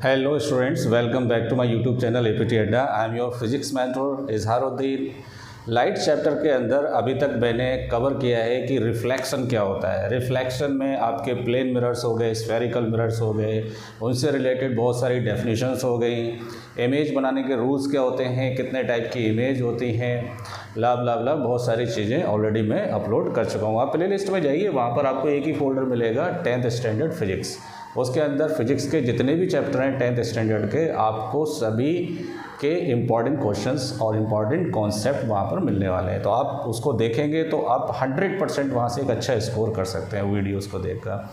Hello students, welcome back to my YouTube channel APT Adda. I am your physics mentor Izharuddin. Light chapter के अंदर अभी तक मैंने cover किया है कि रिफ्लेक्शन क्या होता है। रिफ्लेक्शन में आपके प्लेन मिरर्स हो गए, स्फेरिकल मिरर्स हो गए, उनसे रिलेटेड बहुत सारी डेफिनेशंस हो गई। इमेज बनाने के रूल्स क्या होते हैं, कितने टाइप की इमेज होती हैं, ला बहुत सारी चीज़ें ऑलरेडी मैं अपलोड कर चुका हूँ। आप प्ले लिस्ट में जाइए, वहाँ पर आपको एक ही फोल्डर मिलेगा 10th स्टैंडर्ड फिजिक्स। उसके अंदर फिजिक्स के जितने भी चैप्टर हैं 10th स्टैंडर्ड के, आपको सभी के इम्पॉर्टेंट क्वेश्चंस और इम्पॉर्टेंट कॉन्सेप्ट वहाँ पर मिलने वाले हैं। तो आप उसको देखेंगे तो आप 100% वहाँ से एक अच्छा स्कोर कर सकते हैं वीडियोस को देखकर।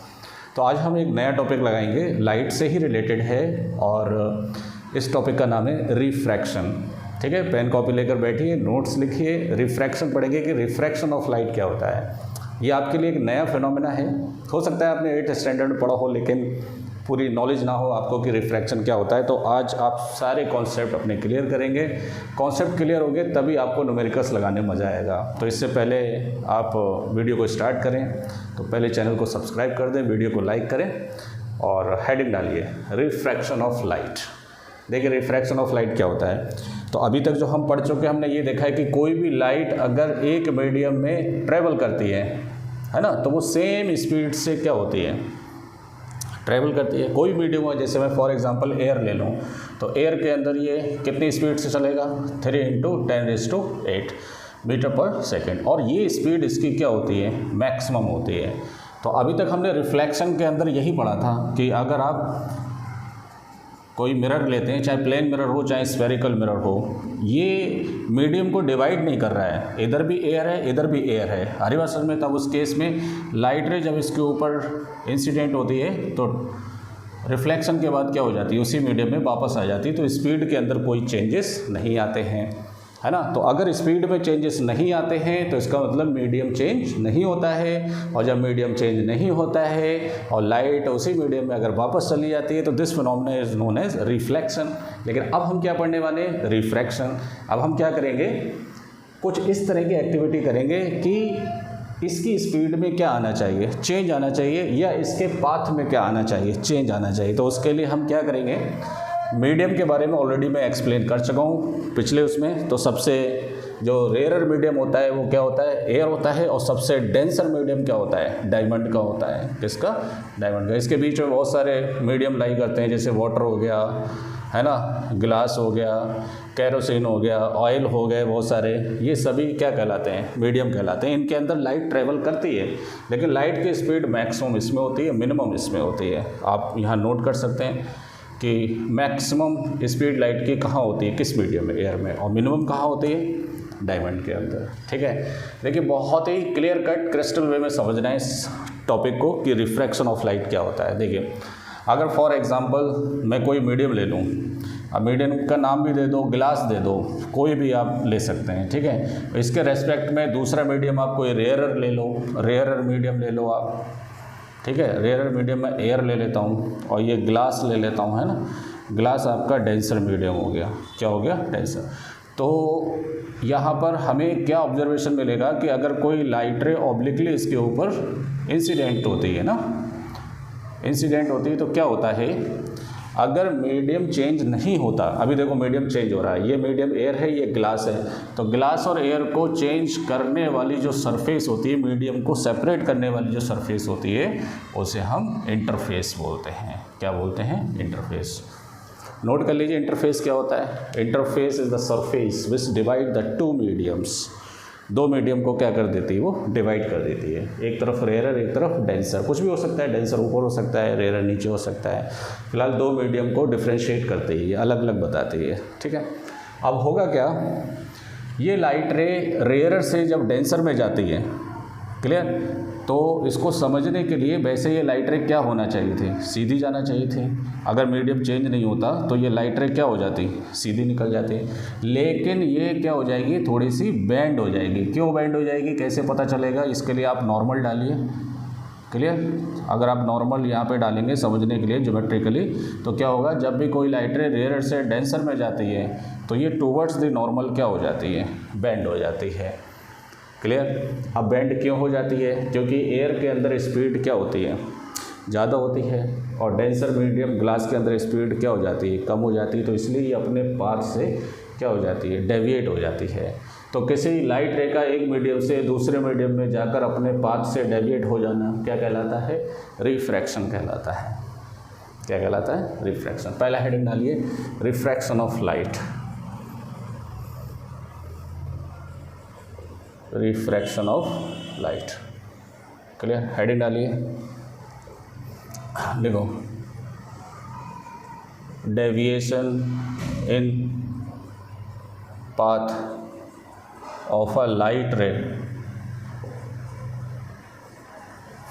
तो आज हम एक नया टॉपिक लगाएंगे, लाइट से ही रिलेटेड है, और इस टॉपिक का नाम है रिफ्रैक्शन। ठीक है, पेन कॉपी लेकर बैठिए, नोट्स लिखिए, रिफ्रैक्शन पढ़ेंगे कि रिफ्रैक्शन ऑफ लाइट क्या होता है। ये आपके लिए एक नया फिनोमेना है। हो सकता है आपने 8th स्टैंडर्ड पढ़ा हो लेकिन पूरी नॉलेज ना हो आपको कि रिफ्रैक्शन क्या होता है। तो आज आप सारे कॉन्सेप्ट अपने क्लियर करेंगे। कॉन्सेप्ट क्लियर होंगे तभी आपको न्यूमेरिकल्स लगाने में मज़ा आएगा। तो इससे पहले आप वीडियो को स्टार्ट करें तो पहले चैनल को सब्सक्राइब कर दें, वीडियो को लाइक करें और हेडिंग डालिए रिफ्रैक्शन ऑफ लाइट। देखिए रिफ्रैक्शन ऑफ लाइट क्या होता है। तो अभी तक जो हम पढ़ चुके हमने ये देखा है कि कोई भी लाइट अगर एक मीडियम में ट्रैवल करती है ना, तो वो सेम स्पीड से क्या होती है, ट्रैवल करती है। कोई मीडियम है, जैसे मैं फॉर एग्जांपल एयर ले लूँ, तो एयर के अंदर ये कितनी स्पीड से चलेगा, 3 × 10⁸ मीटर पर सेकेंड, और ये स्पीड इसकी क्या होती है, मैक्सिमम होती है। तो अभी तक हमने रिफ्लेक्शन के अंदर यही पढ़ा था कि अगर आप कोई मिरर लेते हैं, चाहे प्लेन मिरर हो चाहे स्फेरिकल मिरर हो, ये मीडियम को डिवाइड नहीं कर रहा है, इधर भी एयर है इधर भी एयर है। हरी बात समझ में। तब उस केस में लाइट रे जब इसके ऊपर इंसिडेंट होती है तो रिफ्लेक्शन के बाद क्या हो जाती है, उसी मीडियम में वापस आ जाती है। तो स्पीड के अंदर कोई चेंजेस नहीं आते हैं, है ना। तो अगर स्पीड में चेंजेस नहीं आते हैं तो इसका मतलब मीडियम चेंज नहीं होता है, और जब मीडियम चेंज नहीं होता है और लाइट उसी मीडियम में अगर वापस चली जाती है तो this phenomena is known as reflection. लेकिन अब हम क्या पढ़ने वाले हैं, रिफ्रैक्शन। अब हम क्या करेंगे, कुछ इस तरह की एक्टिविटी करेंगे कि इसकी स्पीड में क्या आना चाहिए, चेंज आना चाहिए, या इसके पाथ में क्या आना चाहिए, चेंज आना चाहिए। तो उसके लिए हम क्या करेंगे, मीडियम के बारे में ऑलरेडी मैं एक्सप्लेन कर चुका हूँ पिछले उसमें। तो सबसे जो रेयरर मीडियम होता है वो क्या होता है, एयर होता है, और सबसे डेंसर मीडियम क्या होता है, डायमंड का होता है। किसका, डायमंड का। इसके बीच में बहुत सारे मीडियम लाई करते हैं, जैसे वाटर हो गया, है ना, ग्लास हो गया, कैरोसिन हो गया, ऑयल हो गए, बहुत सारे, ये सभी क्या कहलाते हैं, मीडियम कहलाते हैं। इनके अंदर लाइट ट्रेवल करती है, लेकिन लाइट की स्पीड मैक्सिमम इसमें होती है, मिनिमम इसमें होती है। आप यहाँ नोट कर सकते हैं कि मैक्सिमम स्पीड लाइट की कहाँ होती है, किस मीडियम में, एयर में, और मिनिमम कहाँ होती है, डायमंड के अंदर। ठीक है, देखिए बहुत ही क्लियर कट क्रिस्टल वे में समझना है इस टॉपिक को कि रिफ्रैक्शन ऑफ लाइट क्या होता है। देखिए अगर फॉर एग्जांपल मैं कोई मीडियम ले लूँ, अब मीडियम का नाम भी दे दो, ग्लास दे दो, कोई भी आप ले सकते हैं। ठीक है, इसके रेस्पेक्ट में दूसरा मीडियम आप कोई रेयरर ले लो, रेयरर मीडियम ले लो आप। ठीक है, रेयरर मीडियम में एयर ले लेता हूँ, और ये ग्लास ले लेता हूँ, है ना। ग्लास आपका डेंसर मीडियम हो गया, क्या हो गया, डेंसर। तो यहाँ पर हमें क्या ऑब्जर्वेशन मिलेगा कि अगर कोई लाइट रे ऑब्लिकली इसके ऊपर इंसिडेंट होती है ना, इंसिडेंट होती है, तो क्या होता है, अगर मीडियम चेंज नहीं होता, अभी देखो मीडियम चेंज हो रहा है, ये मीडियम एयर है, ये ग्लास है, तो ग्लास और एयर को चेंज करने वाली जो सरफेस होती है, मीडियम को सेपरेट करने वाली जो सरफेस होती है, उसे हम इंटरफेस बोलते हैं। क्या बोलते हैं, इंटरफेस। नोट कर लीजिए इंटरफेस क्या होता है। Interface is the surface which divide the two mediums. दो मीडियम को क्या कर देती है, वो डिवाइड कर देती है। एक तरफ रेयरर, एक तरफ डेंसर, कुछ भी हो सकता है, डेंसर ऊपर हो सकता है, रेयरर नीचे हो सकता है। फिलहाल दो मीडियम को डिफ्रेंशिएट करती है, ये अलग अलग बताती है। ठीक है, अब होगा क्या, ये लाइट रे रेयरर से जब डेंसर में जाती है, क्लियर, तो इसको समझने के लिए वैसे ये लाइट रे क्या होना चाहिए थी, सीधी जाना चाहिए थी। अगर मीडियम चेंज नहीं होता तो ये लाइट रे क्या हो जाती, सीधी निकल जाती। लेकिन ये क्या हो जाएगी, थोड़ी सी बेंड हो जाएगी। क्यों बेंड हो जाएगी, कैसे पता चलेगा, इसके लिए आप नॉर्मल डालिए। क्लियर, अगर आप नॉर्मल यहाँ पे डालेंगे समझने के लिए ज्योमेट्रिकली, तो क्या होगा, जब भी कोई लाइट रे रेयरर से डेंसर में जाती है तो ये टूवर्ड्स द नॉर्मल क्या हो जाती है, बेंड हो जाती है। क्लियर। अब बेंड क्यों हो जाती है, क्योंकि एयर के अंदर स्पीड क्या होती है, ज़्यादा होती है, और डेंसर मीडियम ग्लास के अंदर स्पीड क्या हो जाती है, कम हो जाती है। तो इसलिए ये अपने पाथ से क्या हो जाती है, डेविएट हो जाती है। तो किसी लाइट रे का एक मीडियम से दूसरे मीडियम में जाकर अपने पाथ से डेविएट हो जाना क्या कहलाता है, रिफ्रैक्शन कहलाता है। क्या कहलाता है, रिफ्रैक्शन। पहला हेडिंग डालिए, refraction of light. Refraction of light, clear. Heading डालिए, देखो, deviation in path of a light ray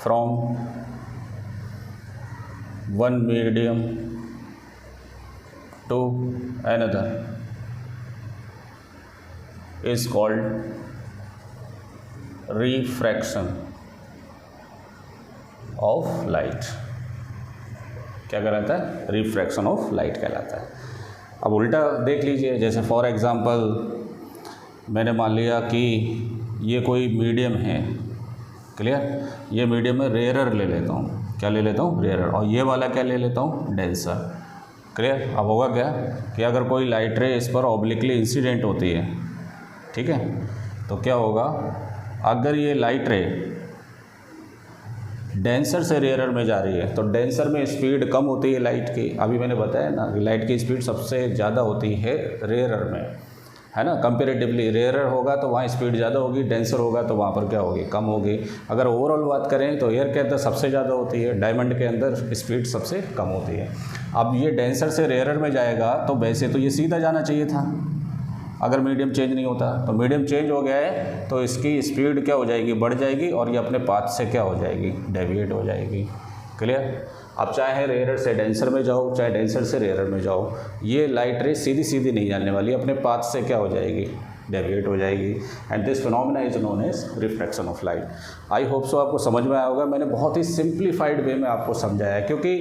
from one medium to another is called refraction of light. क्या कहलाता है, रिफ्रैक्शन ऑफ लाइट कहलाता है। अब उल्टा देख लीजिए, जैसे फॉर एग्ज़ाम्पल मैंने मान लिया कि ये कोई मीडियम है, क्लियर। ये मीडियम में रेयरर ले लेता हूँ, क्या ले लेता हूँ, रेयरर, और ये वाला क्या ले लेता हूँ, डेंसर, क्लियर। अब होगा क्या कि अगर कोई लाइट रे इस पर ऑब्लिकली इंसिडेंट होती है, ठीक है, तो क्या होगा, अगर ये लाइट रे डेंसर से रेयरर में जा रही है तो डेंसर में स्पीड कम होती है लाइट की। अभी मैंने बताया ना कि लाइट की स्पीड सबसे ज़्यादा होती है रेयरर में, है ना, कंपेरेटिवली। रेयरर होगा तो वहाँ स्पीड ज़्यादा होगी, डेंसर होगा तो वहाँ पर क्या होगी, कम होगी। अगर ओवरऑल बात करें तो एयर के अंदर सबसे ज़्यादा होती है, डायमंड के अंदर स्पीड सबसे कम होती है। अब ये डेंसर से रेयरर में जाएगा तो वैसे तो ये सीधा जाना चाहिए था अगर मीडियम चेंज नहीं होता। तो मीडियम चेंज हो गया है तो इसकी स्पीड क्या हो जाएगी, बढ़ जाएगी, और ये अपने पाथ से क्या हो जाएगी, डेविएट हो जाएगी, क्लियर। अब चाहे रेयरर से डेंसर में जाओ, चाहे डेंसर से रेयरर में जाओ, ये लाइट रे सीधी सीधी नहीं जाने वाली, अपने पाथ से क्या हो जाएगी, डेविएट हो जाएगी। And this phenomena is known as refraction of light. I hope so आपको समझ में आया होगा। मैंने बहुत ही सिंप्लीफाइड वे में आपको समझाया, क्योंकि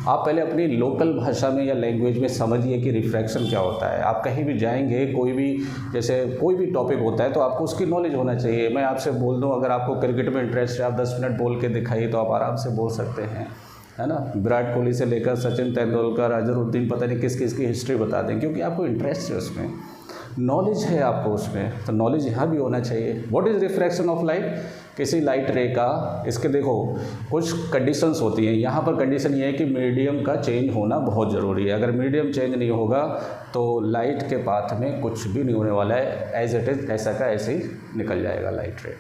आप पहले अपनी लोकल भाषा में या लैंग्वेज में समझिए कि रिफ्रैक्शन क्या होता है। आप कहीं भी जाएंगे, कोई भी जैसे कोई भी टॉपिक होता है तो आपको उसकी नॉलेज होना चाहिए। मैं आपसे बोल दूँ, अगर आपको क्रिकेट में इंटरेस्ट है, आप 10 मिनट बोल के दिखाइए तो आप आराम से बोल सकते हैं, है ना। विराट कोहली से लेकर सचिन तेंदुलकर, अजहरुद्दीन, पता नहीं किस किस की हिस्ट्री बता दें, क्योंकि आपको इंटरेस्ट है उसमें, नॉलेज है आपको उसमें, तो नॉलेज यहाँ भी होना चाहिए। What is refraction of light, किसी लाइट रे का, इसके देखो कुछ कंडीशंस होती हैं। यहाँ पर कंडीशन ये है कि मीडियम का चेंज होना बहुत ज़रूरी है। अगर मीडियम चेंज नहीं होगा तो लाइट के पाथ में कुछ भी नहीं होने वाला है, एज इट इज़ ऐसा का ऐसे ही निकल जाएगा लाइट रे,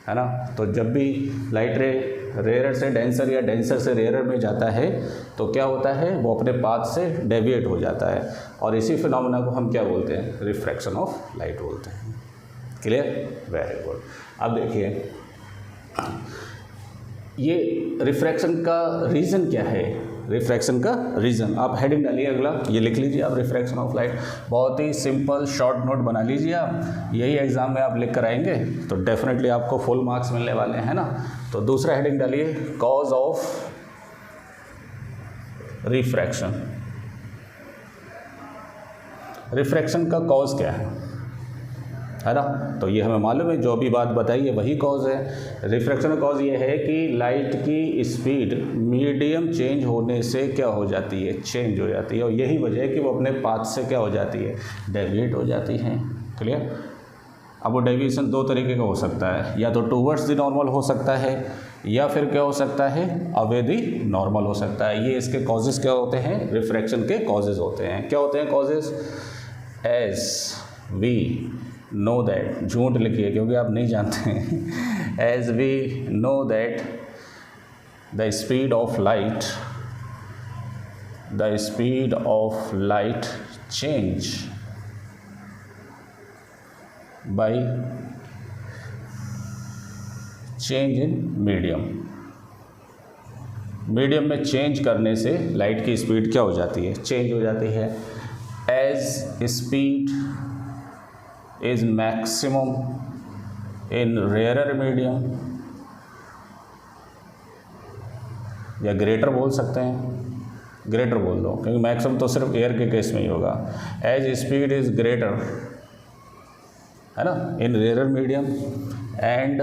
है ना। तो जब भी लाइट रे रेयरर से डेंसर या डेंसर से रेयरर में जाता है तो क्या होता है, वो अपने पाथ से डेविएट हो जाता है, और इसी फिनोमेना को हम क्या बोलते हैं, रिफ्रैक्शन ऑफ लाइट बोलते हैं, क्लियर, वेरी गुड। अब देखिए ये रिफ्रैक्शन का रीज़न क्या है, रिफ्रैक्शन का रीज़न आप हेडिंग डालिए, अगला ये लिख लीजिए आप, रिफ्रैक्शन ऑफ लाइट। बहुत ही सिंपल शॉर्ट नोट बना लीजिए आप, यही एग्ज़ाम में आप लिख कर आएंगे तो डेफिनेटली आपको फुल मार्क्स मिलने वाले हैं ना। तो दूसरा हेडिंग डालिए, कॉज ऑफ रिफ्रैक्शन। रिफ्रैक्शन का कॉज क्या है ना, तो ये हमें मालूम है, जो अभी बात बताई है वही कॉज है। रिफ्रैक्शन का कॉज ये है कि लाइट की स्पीड मीडियम चेंज होने से क्या हो जाती है, चेंज हो जाती है, और यही वजह है कि वो अपने पाथ से क्या हो जाती है, डेविएट हो जाती है, क्लियर। अब वो डेविएशन दो तरीके का हो सकता है, या तो टूवर्ड्स द नॉर्मल हो सकता है, या फिर क्या हो सकता है, अवे द नॉर्मल हो सकता है। ये इसके कॉजेज़ क्या होते हैं, रिफ्रैक्शन के कॉजेज़ होते हैं। क्या होते हैं causes, as we know that, झूठ लिखिए क्योंकि आप नहीं जानते हैं, as we know that the speed of light, the speed of light change by change in medium. Medium में चेंज करने से लाइट की स्पीड क्या हो जाती है, चेंज हो जाती है। एज स्पीड is maximum in rarer medium, या ग्रेटर बोल सकते हैं, ग्रेटर बोल दो क्योंकि मैक्सिमम तो सिर्फ एयर के केस में ही होगा। एज स्पीड इज ग्रेटर, है ना, इन रेयर मीडियम, एंड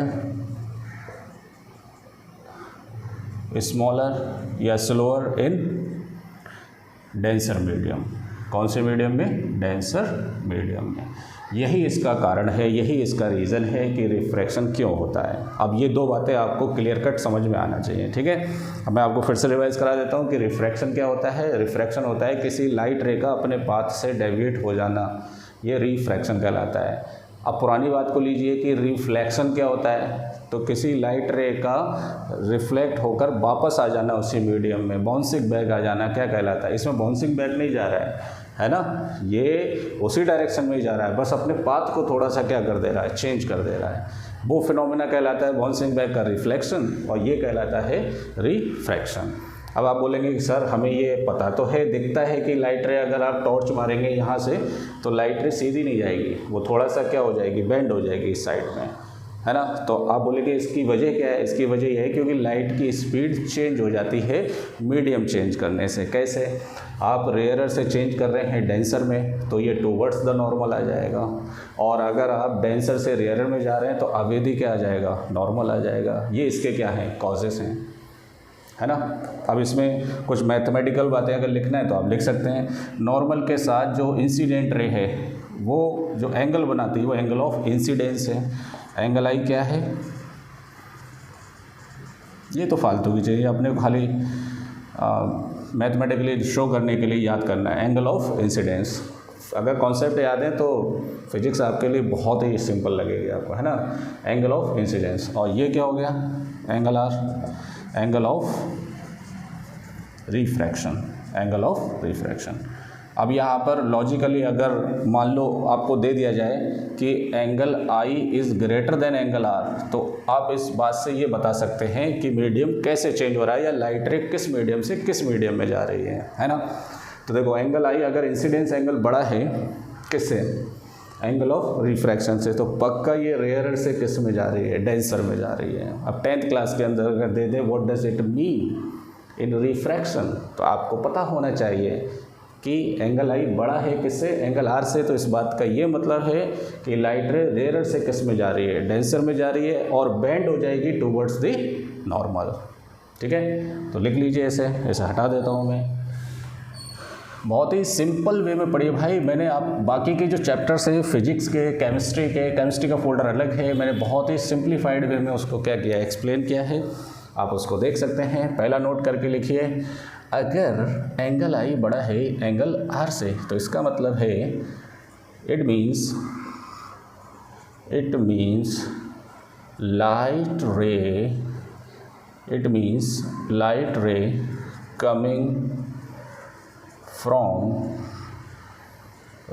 स्मॉलर या स्लोअर इन डेंसर मीडियम। कौन से मीडियम में? डेंसर मीडियम में। यही इसका कारण है, यही इसका रीज़न है कि रिफ्रैक्शन क्यों होता है। अब ये दो बातें आपको क्लियर कट समझ में आना चाहिए, ठीक है। अब मैं आपको फिर से रिवाइज करा देता हूँ कि रिफ्रैक्शन क्या होता है। रिफ्रैक्शन होता है किसी लाइट रे का अपने पाथ से डेविएट हो जाना, ये रिफ्रैक्शन कहलाता है। अब पुरानी बात को लीजिए कि रिफ्लेक्शन क्या होता है, तो किसी लाइट रे का रिफ्लेक्ट होकर वापस आ जाना उसी मीडियम में, बाउंसिंग बैक आ जाना क्या कहलाता है। इसमें बाउंसिंग बैक नहीं जा रहा है ना, ये उसी डायरेक्शन में ही जा रहा है, बस अपने पाथ को थोड़ा सा क्या कर दे रहा है, चेंज कर दे रहा है। वो फिनोमेना कहलाता है बाउंसिंग बैक का रिफ्लेक्शन, और ये कहलाता है रिफ्रैक्शन। अब आप बोलेंगे कि सर हमें ये पता तो है, दिखता है कि लाइट रे अगर आप टॉर्च मारेंगे यहाँ से तो लाइट रे सीधी नहीं जाएगी, वो थोड़ा सा क्या हो जाएगी, बेंड हो जाएगी इस साइड में, है ना। तो आप बोलेंगे इसकी वजह क्या है। इसकी वजह यह है क्योंकि लाइट की स्पीड चेंज हो जाती है मीडियम चेंज करने से। कैसे? आप रेयरर से चेंज कर रहे हैं डेंसर में तो ये टूवर्ड्स द नॉर्मल आ जाएगा, और अगर आप डेंसर से रेयरर में जा रहे हैं तो अवेदी क्या आ जाएगा, नॉर्मल आ जाएगा। ये इसके क्या हैं, कॉजेस हैं, है ना। अब इसमें कुछ मैथमेटिकल बातें अगर लिखना है तो आप लिख सकते हैं। नॉर्मल के साथ जो इंसिडेंट रे है वो जो एंगल बनाती है वो एंगल ऑफ इंसिडेंस है। एंगल आई क्या है, ये तो फालतू की चीज़, अपने को खाली मैथमेटिकली शो करने के लिए याद करना है। एंगल ऑफ इंसिडेंस, अगर कॉन्सेप्ट याद है तो फिजिक्स आपके लिए बहुत ही सिंपल लगेगी आपको, है ना। एंगल ऑफ इंसिडेंस, और ये क्या हो गया, angle R, angle of refraction, angle of refraction. अब यहाँ पर लॉजिकली अगर मान लो आपको दे दिया जाए कि angle I is greater than angle R, तो आप इस बात से ये बता सकते हैं कि मीडियम कैसे चेंज हो रहा है, या लाइट रे किस मीडियम से किस मीडियम में जा रही है ना। तो देखो एंगल आई अगर इंसिडेंस एंगल बड़ा है किससे, एंगल ऑफ रिफ्रैक्शन से, तो पक्का ये रेयरर से किस में जा रही है, डेंसर में जा रही है। अब 10th क्लास के अंदर अगर दे दें what does it mean in refraction, तो आपको पता होना चाहिए कि एंगल आई बड़ा है किससे, एंगल आर से। तो इस बात का ये मतलब है कि लाइट रे रेयरर से किस में जा रही है, डेंसर में जा रही है, और बेंड हो जाएगी टूवर्ड्स द नॉर्मल, ठीक है। तो लिख लीजिए ऐसे, ऐसे हटा देता हूँ मैं। बहुत ही सिंपल वे में पढ़िए भाई। मैंने आप बाकी के जो चैप्टर्स हैं फिजिक्स के, केमिस्ट्री का फोल्डर अलग है, मैंने बहुत ही सिंप्लीफाइड वे में उसको क्या किया, एक्सप्लेन किया है, आप उसको देख सकते हैं। पहला नोट करके लिखिए, अगर एंगल आई बड़ा है एंगल आर से, तो इसका मतलब है it means light ray coming from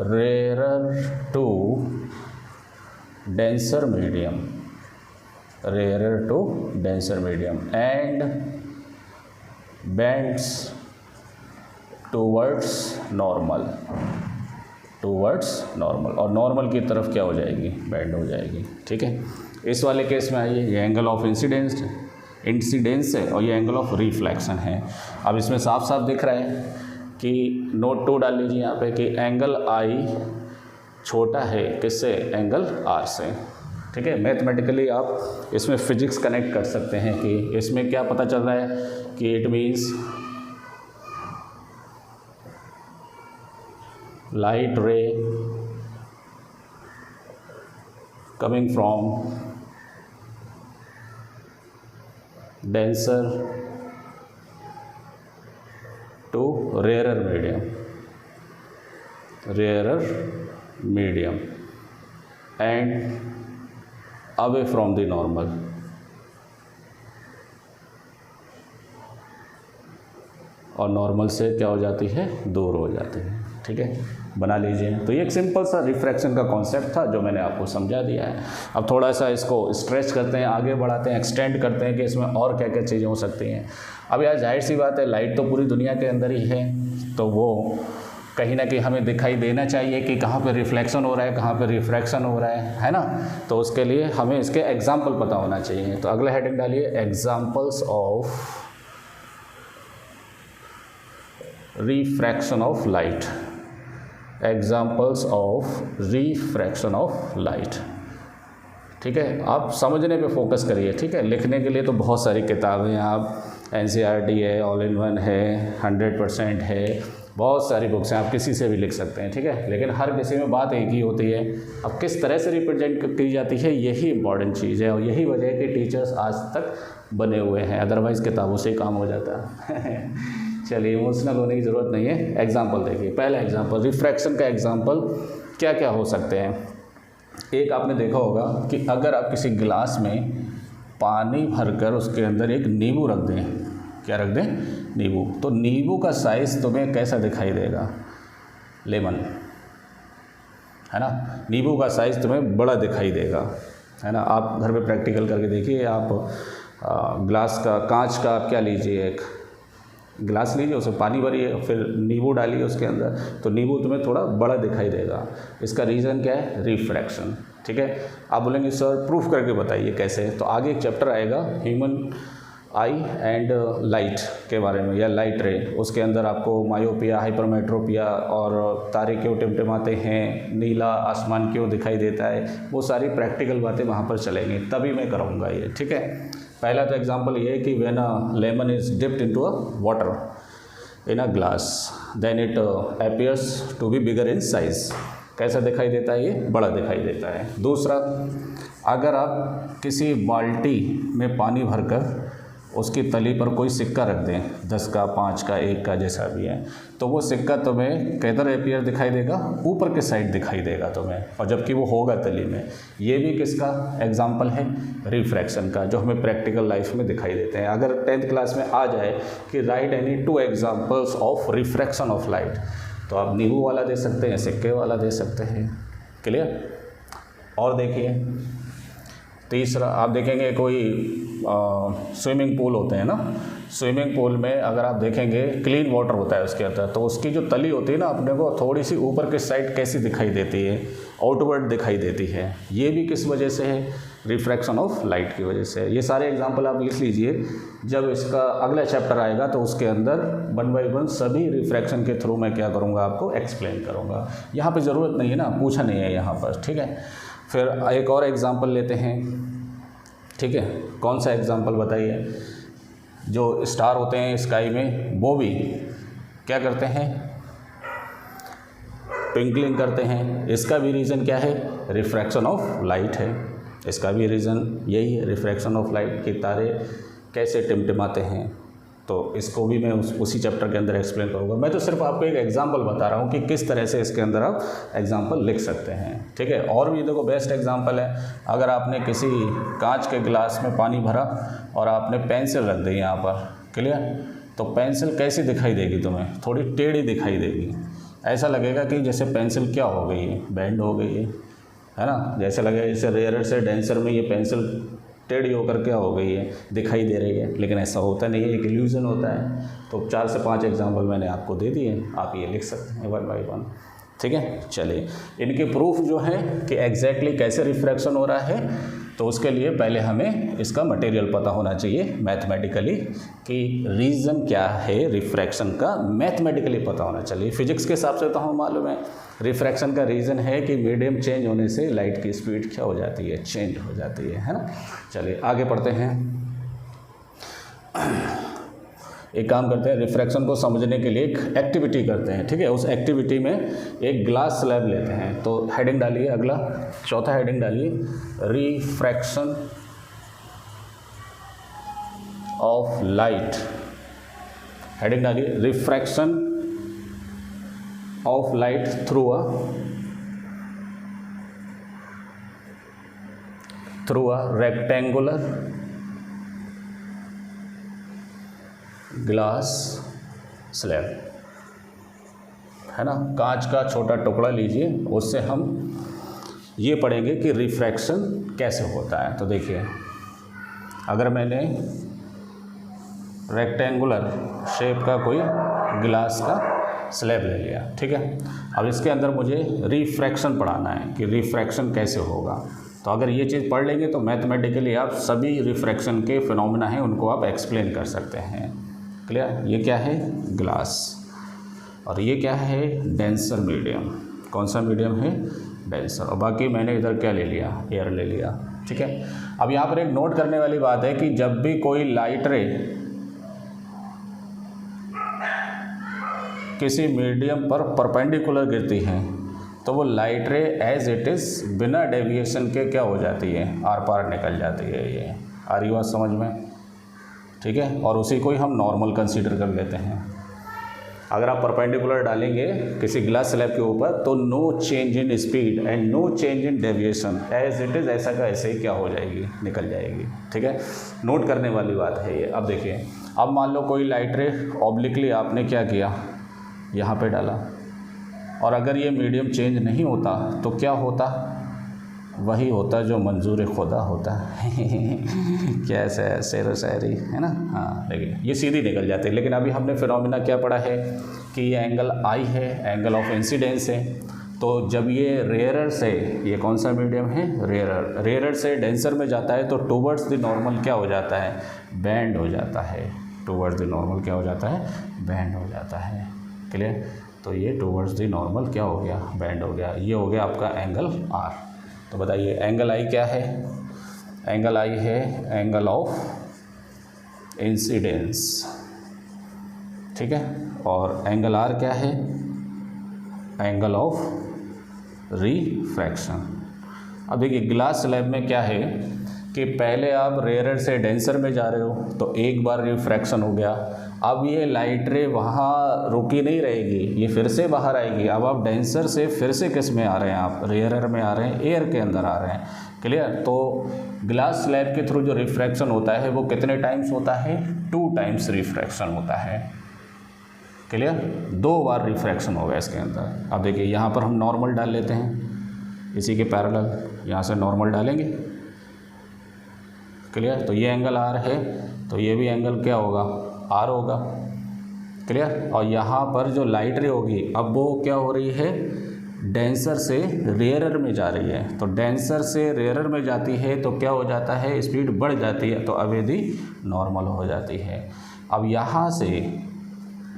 rarer to denser medium and bends towards normal, और नॉर्मल की तरफ क्या हो जाएगी, बेंड हो जाएगी, ठीक है। इस वाले केस में आइए, ये एंगल ऑफ इंसिडेंस है और ये एंगल ऑफ रिफ्लेक्शन है। अब इसमें साफ साफ दिख रहा है कि नोट 2 डाल लीजिए यहाँ पे कि एंगल आई छोटा है किससे, एंगल आर से, ठीक है। मैथमेटिकली आप इसमें फिजिक्स कनेक्ट कर सकते हैं कि इसमें क्या पता चल रहा है कि it means light ray coming from denser to rarer medium and away from the normal, और नॉर्मल से क्या हो जाती है, दूर हो जाती है, ठीक है। बना लीजिए। तो ये एक सिंपल सा रिफ्रैक्शन का कॉन्सेप्ट था जो मैंने आपको समझा दिया है। अब थोड़ा सा इसको स्ट्रेच करते हैं, आगे बढ़ाते हैं, एक्सटेंड करते हैं कि इसमें और क्या क्या चीज़ें हो सकती हैं। अब यार जाहिर सी बात है, लाइट तो पूरी दुनिया के अंदर ही है, तो वो कहीं ना कहीं हमें दिखाई देना चाहिए कि कहाँ पे रिफ्लेक्शन हो रहा है, कहाँ पे रिफ्रैक्शन हो रहा है ना। तो उसके लिए हमें इसके एग्जाम्पल पता होना चाहिए। तो अगला हेडिंग डालिए, examples of refraction of light, examples of refraction of light, ठीक है। आप समझने पे फोकस करिए, ठीक है। लिखने के लिए तो बहुत सारी किताबें हैं, आप NCERT है, ऑल इन वन है, 100% है, बहुत सारी बुक्स हैं, आप किसी से भी लिख सकते हैं, ठीक है। लेकिन हर किसी में बात एक ही होती है, अब किस तरह से रिप्रेजेंट की जाती है यही इंपॉर्टेंट चीज़ है, और यही वजह है कि टीचर्स आज तक बने हुए हैं, अदरवाइज़ किताबों से ही काम हो जाता है। चलिए, इमोशनल होने की ज़रूरत नहीं है। एग्जाम्पल देखिए, पहला एग्जाम्पल रिफ्रैक्शन का एग्जाम्पल क्या क्या हो सकते हैं। एक आपने देखा होगा कि अगर आप किसी गिलास में पानी भरकर उसके अंदर एक नींबू रख दें, क्या रख दें, नींबू, तो नींबू का साइज़ तुम्हें कैसा दिखाई देगा, लेमन, है ना, नींबू का साइज़ तुम्हें बड़ा दिखाई देगा, है ना। आप घर पे प्रैक्टिकल करके देखिए, आप ग्लास का, कांच का आप क्या लीजिए, एक गिलास लीजिए, उसमें पानी भरिए, फिर नींबू डालिए उसके अंदर, तो नींबू तुम्हें थोड़ा बड़ा दिखाई देगा। इसका रीज़न क्या है, रिफ्रैक्शन, ठीक है। आप बोलेंगे सर प्रूफ करके बताइए कैसे, तो आगे एक चैप्टर आएगा ह्यूमन आई एंड लाइट के बारे में, या लाइट रे, उसके अंदर आपको मायोपिया, हाइपरमेट्रोपिया और तारे क्यों टिमटिमाते हैं, नीला आसमान क्यों दिखाई देता है, वो सारी प्रैक्टिकल बातें वहाँ पर चलेंगी, तभी मैं करूँगा ये, ठीक है। पहला तो एग्जांपल ये है कि when a lemon is dipped into a water in a glass then it appears to be bigger in size, कैसा दिखाई देता है, ये बड़ा दिखाई देता है। दूसरा, अगर आप किसी बाल्टी में पानी भरकर उसकी तली पर कोई सिक्का रख दें, 10 का, 5 का, 1 का, जैसा भी है, तो वो सिक्का तुम्हें किधर अपीयर दिखाई देगा, ऊपर के साइड दिखाई देगा तुम्हें, और जबकि वो होगा तली में। ये भी किसका एग्जाम्पल है, रिफ्रैक्शन का, जो हमें प्रैक्टिकल लाइफ में दिखाई देते हैं। अगर 10th क्लास में आ जाए कि right any 2 examples of refraction of light, तो आप नींबू वाला दे सकते हैं, सिक्के वाला दे सकते हैं, क्लियर। और देखिए, तीसरा आप देखेंगे कोई स्विमिंग पूल होते हैं ना, स्विमिंग पूल में अगर आप देखेंगे क्लीन वाटर होता है उसके अंदर, तो उसकी जो तली होती है ना, अपने को थोड़ी सी ऊपर की साइड कैसी दिखाई देती है, आउटवर्ड दिखाई देती है। ये भी किस वजह से है, रिफ्रैक्शन ऑफ लाइट की वजह से। ये सारे एग्जांपल आप लिख लीजिए, जब इसका अगला चैप्टर आएगा तो उसके अंदर 1 बाय 1 सभी रिफ्रैक्शन के थ्रू मैं क्या करूँगा, आपको एक्सप्लेन करूँगा। यहाँ पर ज़रूरत नहीं है ना, पूछा नहीं है यहाँ पर, ठीक है। फिर एक और एग्जाम्पल लेते हैं, ठीक है। कौन सा एग्जाम्पल बताइए, जो स्टार होते हैं स्काई में, वो भी क्या करते हैं, ट्विंकलिंग करते हैं। इसका भी रीज़न क्या है, रिफ्रैक्शन ऑफ लाइट है। इसका भी रीज़न यही है, रिफ्रैक्शन ऑफ लाइट, कि तारे कैसे टिमटिमाते हैं। तो इसको भी मैं उसी चैप्टर के अंदर एक्सप्लेन करूँगा। मैं तो सिर्फ आपको एक एग्जांपल बता रहा हूँ कि किस तरह से इसके अंदर आप एग्जांपल लिख सकते हैं, ठीक है। और भी देखो बेस्ट एग्जांपल है, अगर आपने किसी कांच के गिलास में पानी भरा और आपने पेंसिल रख दी यहाँ पर, क्लियर, तो पेंसिल कैसी दिखाई देगी तुम्हें, थोड़ी टेढ़ी दिखाई देगी। ऐसा लगेगा कि जैसे पेंसिल क्या हो गई है, बैंड हो गई है ना, जैसे लगेगा जैसे रेयर से डेंसर में ये पेंसिल टेढ़ी होकर क्या हो गई है, दिखाई दे रही है, लेकिन ऐसा होता नहीं है, एक इल्यूज़न होता है। तो 4 से 5 एग्जांपल मैंने आपको दे दिए, आप ये लिख सकते हैं 1 बाय 1, ठीक है। चलिए, इनके प्रूफ जो है कि एग्जैक्टली कैसे रिफ्रैक्शन हो रहा है, तो उसके लिए पहले हमें इसका मटेरियल पता होना चाहिए मैथमेटिकली, कि रीज़न क्या है रिफ्रैक्शन का, मैथमेटिकली पता होना चाहिए। फिजिक्स के हिसाब से तो हमें मालूम है रिफ्रैक्शन का रीज़न है कि मीडियम चेंज होने से लाइट की स्पीड क्या हो जाती है, चेंज हो जाती है ना। चलिए आगे पढ़ते हैं। एक काम करते हैं, रिफ्रैक्शन को समझने के लिए एक एक्टिविटी करते हैं, ठीक है। उस एक्टिविटी में एक ग्लास स्लैब लेते हैं। तो हेडिंग डालिए, अगला चौथा हेडिंग डालिए, रिफ्रैक्शन ऑफ लाइट। हेडिंग डालिए, refraction of light through a rectangular glass slab, है ना। कांच का छोटा टुकड़ा लीजिए, उससे हम ये पढ़ेंगे कि रिफ्रैक्शन कैसे होता है। तो देखिए, अगर मैंने रेक्टेंगुलर शेप का कोई ग्लास का स्लैब ले लिया, ठीक है। अब इसके अंदर मुझे रिफ्रैक्शन पढ़ाना है कि रिफ्रैक्शन कैसे होगा। तो अगर ये चीज़ पढ़ लेंगे तो मैथमेटिकली आप सभी रिफ्रैक्शन के फिनोमेना हैं उनको आप एक्सप्लेन कर सकते हैं, क्लियर। ये क्या है, ग्लास, और ये क्या है, डेंसर मीडियम। कौन सा मीडियम है, डेंसर। और बाकी मैंने इधर क्या ले लिया, एयर ले लिया, ठीक है। अब यहाँ पर एक नोट करने वाली बात है कि जब भी कोई लाइट रे किसी मीडियम पर परपेंडिकुलर गिरती हैं तो वो light ray as it is बिना डेविएशन के क्या हो जाती है, आर पार निकल जाती है। ये आ रही बात समझ में, ठीक है। और उसी को ही हम नॉर्मल कंसीडर कर लेते हैं। अगर आप परपेंडिकुलर डालेंगे किसी ग्लास स्लैब के ऊपर तो no change in speed and no change in deviation, as it is ऐसा का ऐसे ही क्या हो जाएगी, निकल जाएगी, ठीक है। नोट करने वाली बात है ये। अब देखिए, अब मान लो कोई लाइट रे ऑब्लिकली आपने क्या किया, यहाँ पे डाला, और अगर ये मीडियम चेंज नहीं होता तो क्या होता, वही होता जो मंजूर खुदा होता क्या शेर व शायरी है ना। हाँ देखिए, ये सीधी निकल जाती है। लेकिन अभी हमने फिनोमिना क्या पढ़ा है कि ये एंगल आई है, एंगल ऑफ इंसिडेंस है। तो जब ये रेयरर से, ये कौन सा मीडियम है, रेयरर, रेयरर से डेंसर में जाता है तो टूवर्ड्स द नॉर्मल क्या हो जाता है, बेंड हो जाता है। टूवर्ड्स द नॉर्मल क्या हो जाता है, बेंड हो जाता है। क्लियर। तो ये टूवर्ड्स द नॉर्मल क्या हो गया, बेंड हो गया। ये हो गया आपका एंगल आर। तो बताइए एंगल आई क्या है, एंगल आई है एंगल ऑफ इंसिडेंस, ठीक है। और एंगल आर क्या है, एंगल ऑफ रिफ्रैक्शन। अब देखिए ग्लास स्लैब में क्या है कि पहले आप रेयरर से डेंसर में जा रहे हो तो एक बार रिफ्रैक्शन हो गया। अब ये लाइट रे वहाँ रुकी नहीं रहेगी, ये फिर से बाहर आएगी। अब आप डेंसर से फिर से किस में आ रहे हैं, आप रेयरर में आ रहे हैं, एयर के अंदर आ रहे हैं। क्लियर। तो ग्लास स्लैब के थ्रू जो रिफ्रैक्शन होता है वो कितने टाइम्स होता है, 2 टाइम्स रिफ्रैक्शन होता है। क्लियर। 2 बार रिफ्रैक्शन होगा इसके अंदर। अब देखिए यहाँ पर हम नॉर्मल डाल लेते हैं इसी के पैरेलल, यहाँ से नॉर्मल डालेंगे। क्लियर। तो ये एंगल आर है तो ये भी एंगल क्या होगा, आर होगा। क्लियर। और यहाँ पर जो लाइट रे होगी अब वो क्या हो रही है, डेंसर से रेयरर में जा रही है। तो डेंसर से रेयरर में जाती है तो क्या हो जाता है, स्पीड बढ़ जाती है, तो अवेदी नॉर्मल हो जाती है। अब यहाँ से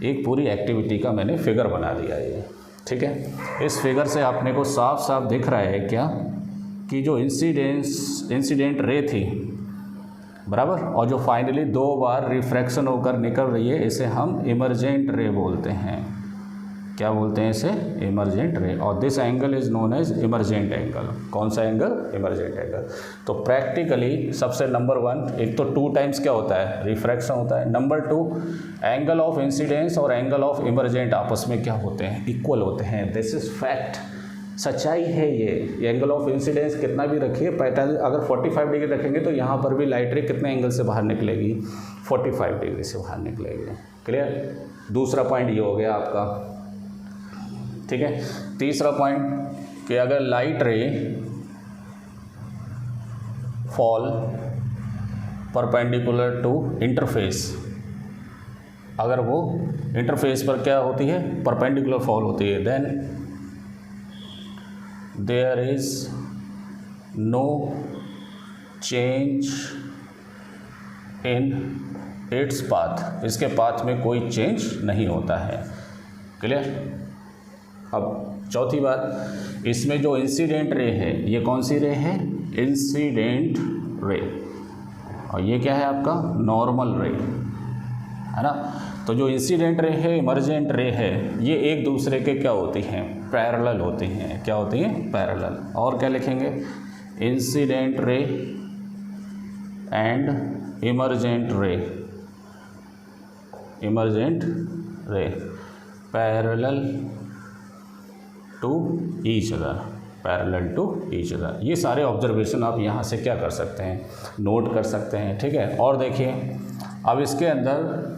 एक पूरी एक्टिविटी का मैंने फिगर बना दिया ये, ठीक है। इस फिगर से आपने को साफ साफ दिख रहा है क्या कि जो इंसिडेंट रे थी बराबर, और जो फाइनली 2 बार रिफ्रैक्शन होकर निकल रही है, इसे हम इमर्जेंट रे बोलते हैं। क्या बोलते हैं इसे, इमर्जेंट रे। और this angle is known as emergent angle. कौन सा एंगल, इमर्जेंट एंगल। तो प्रैक्टिकली सबसे नंबर 1, एक तो 2 टाइम्स क्या होता है, रिफ्रैक्शन होता है। नंबर 2, एंगल ऑफ इंसिडेंस और एंगल ऑफ इमर्जेंट आपस में क्या होते हैं, इक्वल होते हैं। दिस इज फैक्ट, सच्चाई है ये। एंगल ऑफ इंसिडेंस कितना भी रखिए, 45 अगर 45 डिग्री रखेंगे तो यहाँ पर भी लाइट रे कितने एंगल से बाहर निकलेगी, 45 डिग्री से बाहर निकलेगी। क्लियर। दूसरा पॉइंट ये हो गया आपका, ठीक है। तीसरा पॉइंट कि अगर लाइट रे फॉल परपेंडिकुलर टू इंटरफेस, अगर वो इंटरफेस पर क्या होती है, परपेंडिकुलर फॉल होती है, then there is no change in its path, इसके पाथ में कोई चेंज नहीं होता है। क्लियर। अब चौथी बात, इसमें जो इंसिडेंट रे है ये कौन सी रे है, इंसिडेंट रे, और ये क्या है आपका नॉर्मल रे, है ना। तो जो इंसिडेंट रे है, इमर्जेंट रे है, ये एक दूसरे के क्या होती हैं, पैरेलल होती हैं। क्या होती हैं, पैरेलल। और क्या लिखेंगे, incident ray and emergent ray, emergent ray parallel to each other, parallel to each other. ये सारे ऑब्जर्वेशन आप यहाँ से क्या कर सकते हैं, नोट कर सकते हैं, ठीक है। और देखिए अब इसके अंदर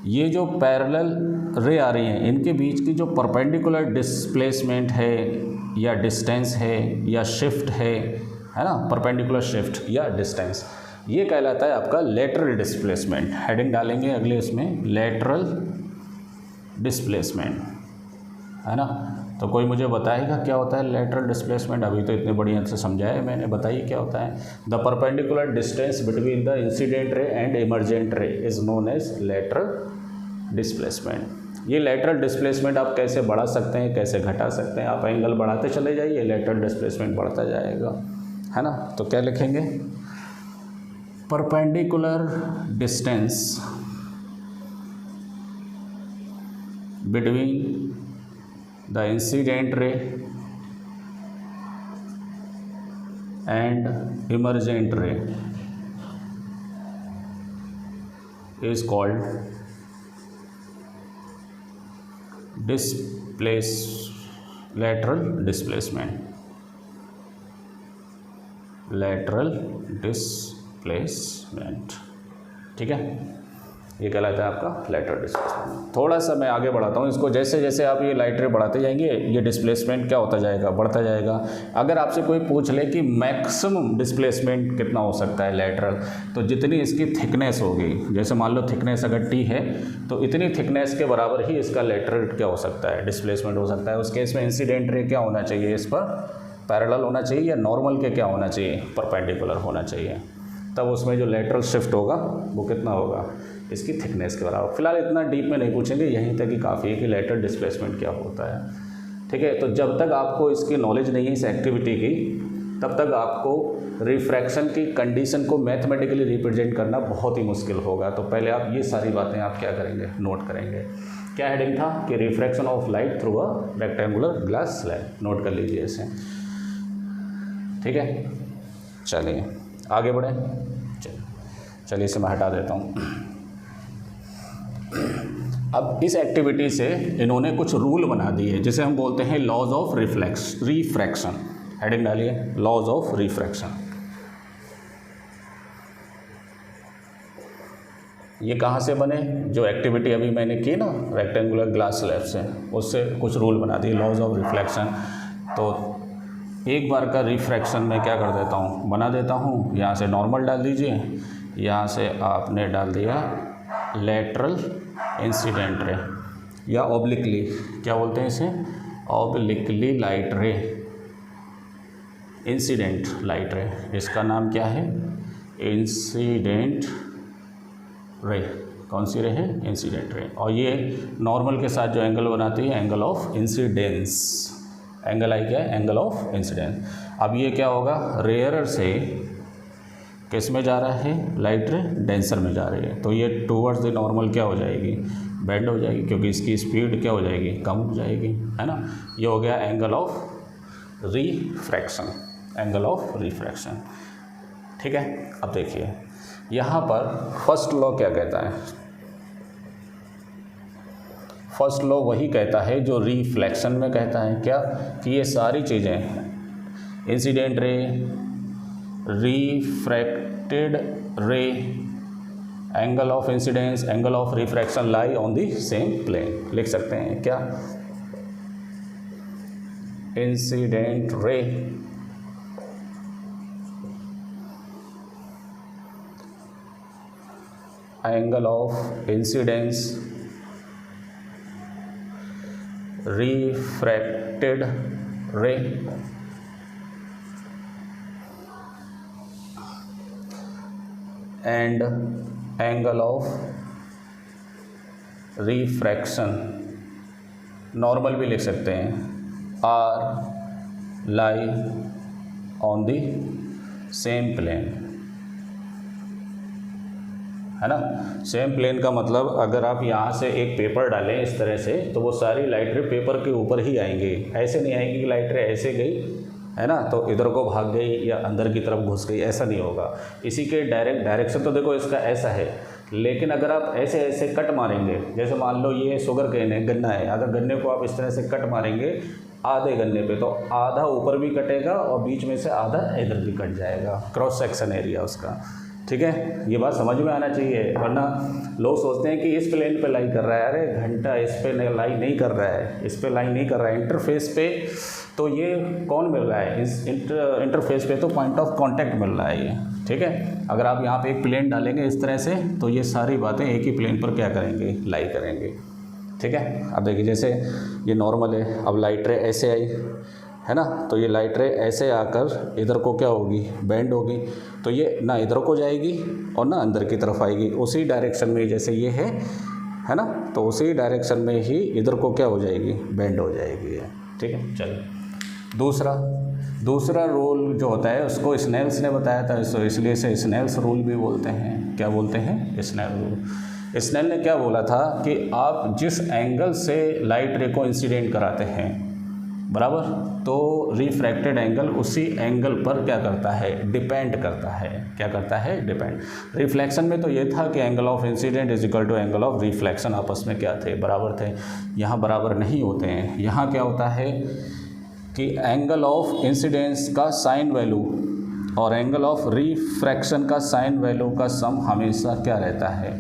ये जो पैरेलल रे आ रही हैं, इनके बीच की जो परपेंडिकुलर डिस्प्लेसमेंट है या डिस्टेंस है या शिफ्ट है ना, परपेंडिकुलर शिफ्ट या डिस्टेंस, ये कहलाता है आपका लेटरल डिस्प्लेसमेंट। हेडिंग डालेंगे अगले इसमें, लेटरल डिस्प्लेसमेंट, है ना। तो कोई मुझे बताएगा क्या होता है लेटरल डिस्प्लेसमेंट, अभी तो इतने बढ़िया से समझाया है मैंने, बताइए क्या होता है। The perpendicular distance between the incident ray and emergent ray is known as lateral displacement. ये लेटरल डिस्प्लेसमेंट आप कैसे बढ़ा सकते हैं, कैसे घटा सकते हैं, आप एंगल बढ़ाते चले जाइए, लेटरल डिस्प्लेसमेंट बढ़ता जाएगा, है ना। तो क्या लिखेंगे, perpendicular distance between the incident ray and emergent ray is called lateral displacement। ठीक है, ये कहलाता है आपका लेटरल डिस्प्लेसमेंट। थोड़ा सा मैं आगे बढ़ाता हूँ इसको, जैसे जैसे आप ये लाइट रे बढ़ाते जाएंगे ये डिस्प्लेसमेंट क्या होता जाएगा, बढ़ता जाएगा। अगर आपसे कोई पूछ ले कि मैक्सिमम डिस्प्लेसमेंट कितना हो सकता है लेटरल, तो जितनी इसकी थिकनेस होगी, जैसे मान लो थिकनेस अगर टी है तो इतनी थिकनेस के बराबर ही इसका लेटरल क्या हो सकता है, डिस्प्लेसमेंट हो सकता है। उस केस में इंसिडेंट रे क्या होना चाहिए, इस पर पैरेलल होना चाहिए या नॉर्मल के क्या होना चाहिए, परपेंडिकुलर होना चाहिए। तब उसमें जो लेटरल शिफ्ट होगा वो कितना होगा, इसकी थिकनेस के बराबर। फिलहाल इतना डीप में नहीं पूछेंगे, यहीं तक ही काफ़ी है कि लेटरल डिस्प्लेसमेंट क्या होता है। ठीक है, तो जब तक आपको इसकी नॉलेज नहीं है इस एक्टिविटी की, तब तक आपको रिफ्रैक्शन की कंडीशन को मैथमेटिकली रिप्रेजेंट करना बहुत ही मुश्किल होगा। तो पहले आप ये सारी बातें आप क्या करेंगे, नोट करेंगे। क्या हेडिंग था कि refraction of light through a rectangular glass slab, note कर लीजिए इसे। ठीक है, चलिए आगे बढ़ें। चलिए इसे मैं हटा देता हूँ। अब इस एक्टिविटी से इन्होंने कुछ रूल बना दिए जिसे हम बोलते हैं लॉज ऑफ रिफ्रैक्शन। हेडिंग डालिए, लॉज ऑफ रिफ्रैक्शन। ये कहाँ से बने, जो एक्टिविटी अभी मैंने की ना रेक्टेंगुलर ग्लास स्लैब से, उससे कुछ रूल बना दिए लॉज ऑफ रिफ्लेक्शन। तो एक बार का रिफ्रैक्शन में क्या कर देता हूँ, बना देता हूँ। यहाँ से नॉर्मल डाल दीजिए, यहाँ से आपने डाल दिया लेटरल इंसिडेंट रे या ऑब्लिकली, क्या बोलते हैं इसे, ऑब्लिकली लाइट रे, इंसिडेंट लाइट रे। इसका नाम क्या है, इंसिडेंट रे। कौन सी रे है, इंसिडेंट रे। और ये नॉर्मल के साथ जो एंगल बनाती है, एंगल ऑफ इंसिडेंस। एंगल आई क्या है, एंगल ऑफ इंसिडेंस। अब ये क्या होगा, रेयरर से किस में जा रहा है, लाइट रे डेंसर में जा रही है, तो ये टूवर्ड्स द नॉर्मल क्या हो जाएगी, बेंड हो जाएगी, क्योंकि इसकी स्पीड क्या हो जाएगी, कम हो जाएगी, है ना। ये हो गया angle of refraction, angle of refraction. ठीक है, अब देखिए यहाँ पर फर्स्ट लॉ क्या कहता है। फर्स्ट लॉ वही कहता है जो रिफ्लेक्शन में कहता है, क्या कि ये सारी चीज़ें, incident ray, refracted ray, angle of incidence, angle of refraction lie on the same plane. लिख सकते हैं क्या, incident ray angle of incidence, refracted ray and angle of refraction, normal भी लिख सकते हैं, are lie on the same plane, है ना। सेम प्लेन का मतलब अगर आप यहाँ से एक पेपर डालें इस तरह से, तो वो सारी लाइट रे पेपर के ऊपर ही आएंगी, ऐसे नहीं आएंगी कि लाइट रे ऐसे गई, है ना, तो इधर को भाग गई या अंदर की तरफ घुस गई, ऐसा नहीं होगा। इसी के डायरेक्शन तो देखो इसका ऐसा है, लेकिन अगर आप ऐसे ऐसे कट मारेंगे, जैसे मान लो ये शुगर केन है, गन्ना है, अगर गन्ने को आप इस तरह से कट मारेंगे आधे गन्ने पे, तो आधा ऊपर भी कटेगा और बीच में से आधा इधर भी कट जाएगा, क्रॉस सेक्शन एरिया उसका। ठीक है, ये बात समझ में आना चाहिए, वरना लोग सोचते हैं कि इस प्लेन पे लाई कर रहा है, अरे घंटा इस पे लाई नहीं कर रहा है, इस पे लाई नहीं कर रहा है, इंटरफेस पे तो ये कौन मिल रहा है, इस इंटरफेस पे तो पॉइंट ऑफ कांटेक्ट मिल रहा है ये। ठीक है, अगर आप यहाँ पे एक प्लेन डालेंगे इस तरह से, तो ये सारी बातें एक ही प्लेन पर क्या करेंगे, लाई करेंगे। ठीक है, अब देखिए जैसे ये नॉर्मल है, अब लाइट रे ऐसे आई, है ना, तो ये लाइट रे ऐसे आकर इधर को क्या होगी, बेंड होगी, तो ये ना इधर को जाएगी और ना अंदर की तरफ आएगी, उसी डायरेक्शन में, जैसे ये है ना, तो उसी डायरेक्शन में ही इधर को क्या हो जाएगी, बेंड हो जाएगी। ठीक है, चलिए दूसरा रूल जो होता है उसको स्नेल्स ने बताया था, इसलिए इसे स्नेल्स रूल भी बोलते हैं। क्या बोलते हैं, स्नेल रूल। स्नेल ने क्या बोला था कि आप जिस एंगल से लाइट रे को इंसिडेंट कराते हैं, बराबर, तो रिफ्रैक्टेड एंगल उसी एंगल पर क्या करता है, डिपेंड करता है। क्या करता है, डिपेंड। रिफ्लेक्शन में तो ये था कि angle of incident is equal to angle of reflection, आपस में क्या थे, बराबर थे। यहाँ बराबर नहीं होते हैं। यहाँ क्या होता है कि एंगल ऑफ इंसिडेंस का साइन वैल्यू और एंगल ऑफ रिफ्रैक्शन का साइन वैल्यू का सम हमेशा क्या रहता है,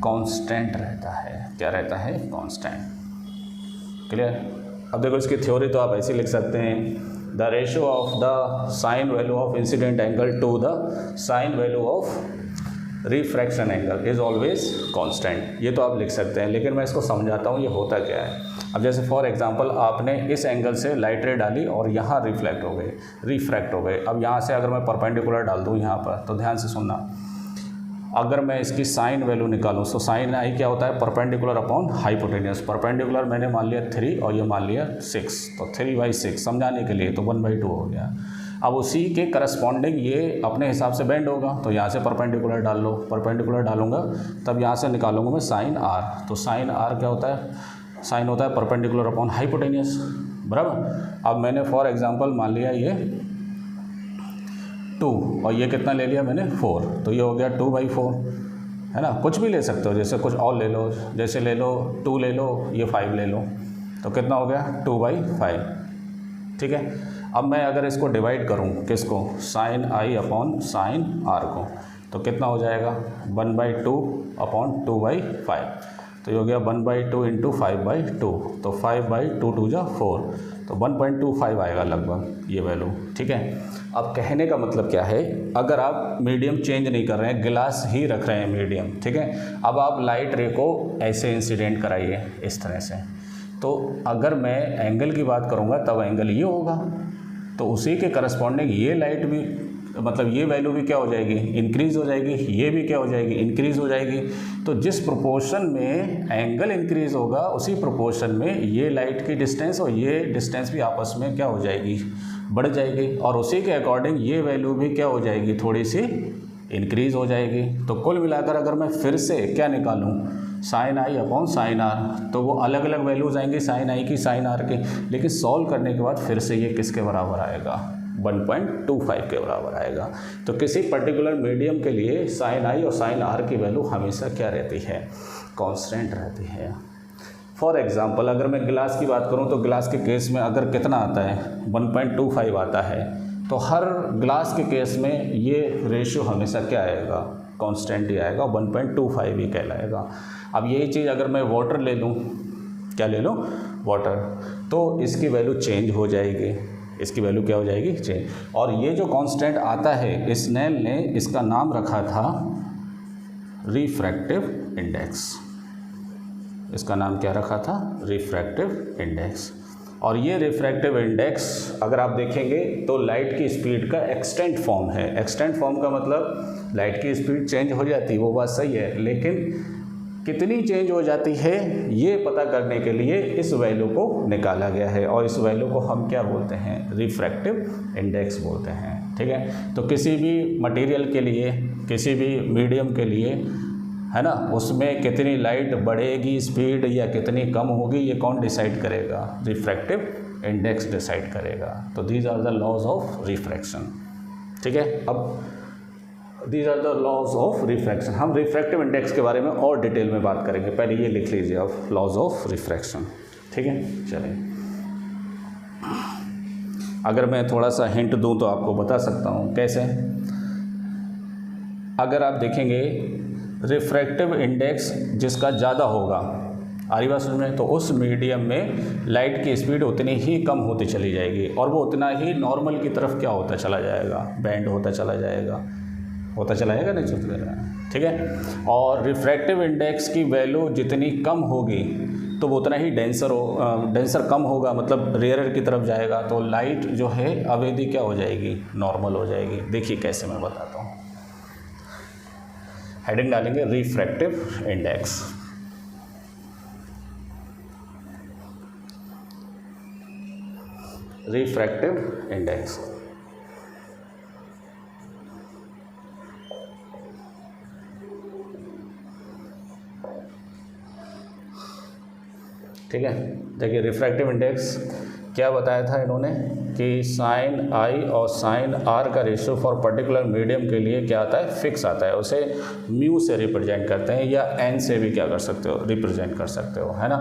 कांस्टेंट रहता है। क्या रहता है, कांस्टेंट। क्लियर। अब देखो इसकी थ्योरी तो आप ऐसे लिख सकते हैं, the ratio of the sine value of incident angle to the sine value of refraction angle is always constant. ये तो आप लिख सकते हैं, लेकिन मैं इसको समझाता हूँ ये होता क्या है। अब जैसे फॉर एग्जांपल आपने इस एंगल से लाइट रे डाली और यहाँ रिफ्रैक्ट हो गए। अब यहाँ से अगर मैं परपेंडिकुलर डाल दूँ यहाँ पर, तो ध्यान से सुनना, अगर मैं इसकी साइन वैल्यू निकालूँ तो साइन आई क्या होता है, परपेंडिकुलर अपॉन हाइपोटेन्यूस। परपेंडिकुलर मैंने मान लिया 3 और ये मान लिया 6, तो 3/6 समझाने के लिए तो 1/2 हो गया। अब उसी के करस्पॉन्डिंग ये अपने हिसाब से बेंड होगा, तो यहाँ से परपेंडिकुलर डाल लो। परपेंडिकुलर डालूंगा तब यहाँ से निकालूंगा मैं साइन आर। तो साइन आर क्या होता है, साइन होता है परपेंडिकुलर अपॉन हाइपोटेन्यूस, बराबर। अब मैंने फॉर एग्जांपल मान लिया ये 2 और ये कितना ले लिया मैंने 4, तो ये हो गया 2/4, है ना। कुछ भी ले सकते हो, जैसे कुछ और ले लो, जैसे ले लो 2 ले लो, ये 5 ले लो, तो कितना हो गया 2/5, ठीक है। अब मैं अगर इसको डिवाइड करूं, किसको, sine I upon sine R को, तो कितना हो जाएगा 1/2 अपॉन 2/5, तो ये हो गया 1/2 इंटू 5/2, तो 5/2 2 जा 4, तो 1.25 आएगा लगभग ये वैल्यू, ठीक है। अब कहने का मतलब क्या है, अगर आप मीडियम चेंज नहीं कर रहे हैं, गिलास ही रख रहे हैं मीडियम, ठीक है। अब आप लाइट रे को ऐसे इंसिडेंट कराइए इस तरह से, तो अगर मैं एंगल की बात करूँगा तब एंगल ये होगा, तो उसी के करस्पॉन्डिंग ये लाइट भी, मतलब ये वैल्यू भी क्या हो जाएगी, इंक्रीज़ हो जाएगी, ये भी क्या हो जाएगी, इंक्रीज़ हो जाएगी। तो जिस प्रोपोर्शन में एंगल इंक्रीज़ होगा उसी प्रोपोर्शन में ये लाइट की डिस्टेंस और ये डिस्टेंस भी आपस में क्या हो जाएगी, बढ़ जाएगी, और उसी के अकॉर्डिंग ये वैल्यू भी क्या हो जाएगी, थोड़ी सी इंक्रीज़ हो जाएगी। तो कुल मिलाकर अगर मैं फिर से क्या निकालूँ, sine I upon sine R, तो वो अलग अलग वैल्यूज़ आएंगी साइन आई की, साइन आर की, लेकिन सॉल्व करने के बाद फिर से ये किसके बराबर आएगा, 1.25 के बराबर आएगा। तो किसी पर्टिकुलर मीडियम के लिए साइन आई और साइन आर की वैल्यू हमेशा क्या रहती है, कांस्टेंट रहती है। फॉर एग्जांपल अगर मैं गिलास की बात करूं, तो गिलास के केस में अगर कितना आता है, 1.25 आता है, तो हर ग्लास के केस में ये रेशियो हमेशा क्या आएगा, कांस्टेंट ही आएगा, 1.25 ही कहलाएगा। अब यही चीज़ अगर मैं वाटर ले लूँ, क्या ले लूँ, वाटर, तो इसकी वैल्यू चेंज हो जाएगी, इसकी वैल्यू क्या हो जाएगी, चेंज। और ये जो कांस्टेंट आता है, स्नेल ने इसका नाम रखा था रिफ्रैक्टिव इंडेक्स। इसका नाम क्या रखा था, रिफ्रैक्टिव इंडेक्स। और ये रिफ्रैक्टिव इंडेक्स अगर आप देखेंगे तो लाइट की स्पीड का एक्सटेंट फॉर्म है। एक्सटेंट फॉर्म का मतलब लाइट की स्पीड चेंज हो जाती है, वो बात सही है, लेकिन कितनी चेंज हो जाती है ये पता करने के लिए इस वैल्यू को निकाला गया है, और इस वैल्यू को हम क्या बोलते हैं, रिफ्रैक्टिव इंडेक्स बोलते हैं, ठीक है। तो किसी भी मटेरियल के लिए, किसी भी मीडियम के लिए, है ना, उसमें कितनी लाइट बढ़ेगी स्पीड या कितनी कम होगी, ये कौन डिसाइड करेगा, रिफ्रैक्टिव इंडेक्स डिसाइड करेगा। तो these are the laws of refraction, ठीक है। अब these are the laws of refraction. हम रिफ्रैक्टिव इंडेक्स के बारे में और डिटेल में बात करेंगे, पहले ये लिख लीजिए आप, लॉज ऑफ रिफ्रैक्शन, ठीक है। चलिए, अगर मैं थोड़ा सा हिंट दूं तो आपको बता सकता हूं कैसे। अगर आप देखेंगे रिफ्रैक्टिव इंडेक्स जिसका ज़्यादा होगा, आरी बात समझ में, तो उस मीडियम में लाइट की स्पीड उतनी ही कम होती चली जाएगी और वो उतना ही नॉर्मल की तरफ क्या होता चला जाएगा, बेंड होता चला जाएगा, नहीं चलता, ठीक है। और रिफ्रैक्टिव इंडेक्स की वैल्यू जितनी कम होगी तो वो उतना ही डेंसर कम होगा, मतलब रेयरर की तरफ जाएगा, तो लाइट जो है अवेदी क्या हो जाएगी, नॉर्मल हो जाएगी। देखिए कैसे मैं बताता हूँ, हेडिंग डालेंगे रिफ्रैक्टिव इंडेक्स। रिफ्रैक्टिव इंडेक्स ठीक है। देखिए रिफ्रैक्टिव इंडेक्स क्या बताया था इन्होंने कि साइन आई और साइन आर का रेशियो फॉर पर्टिकुलर मीडियम के लिए क्या आता है, फिक्स आता है। उसे म्यू से रिप्रेजेंट करते हैं या एन से भी क्या कर सकते हो, रिप्रेजेंट कर सकते हो, है ना।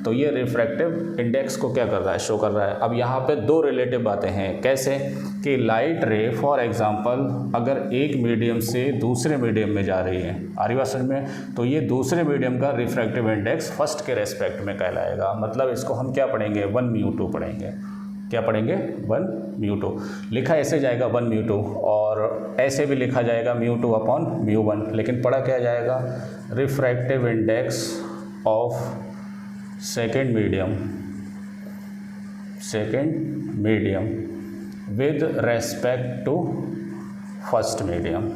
तो ये रिफ्रैक्टिव इंडेक्स को क्या कर रहा है, शो कर रहा है। अब यहाँ पे दो रिलेटिव बातें हैं। कैसे कि लाइट रे फॉर एग्जांपल अगर एक मीडियम से दूसरे मीडियम में जा रही है, आ रही बात समझ में, तो ये दूसरे मीडियम का रिफ्रैक्टिव इंडेक्स फर्स्ट के रेस्पेक्ट में कहलाएगा। मतलब इसको हम क्या पढ़ेंगे, 1μ2 पढ़ेंगे। क्या पढ़ेंगे, 1μ2। लिखा ऐसे जाएगा 1μ2 और ऐसे भी लिखा जाएगा μ2 अपॉन μ1, लेकिन पढ़ा क्या जाएगा, refractive index of second medium with respect to first medium.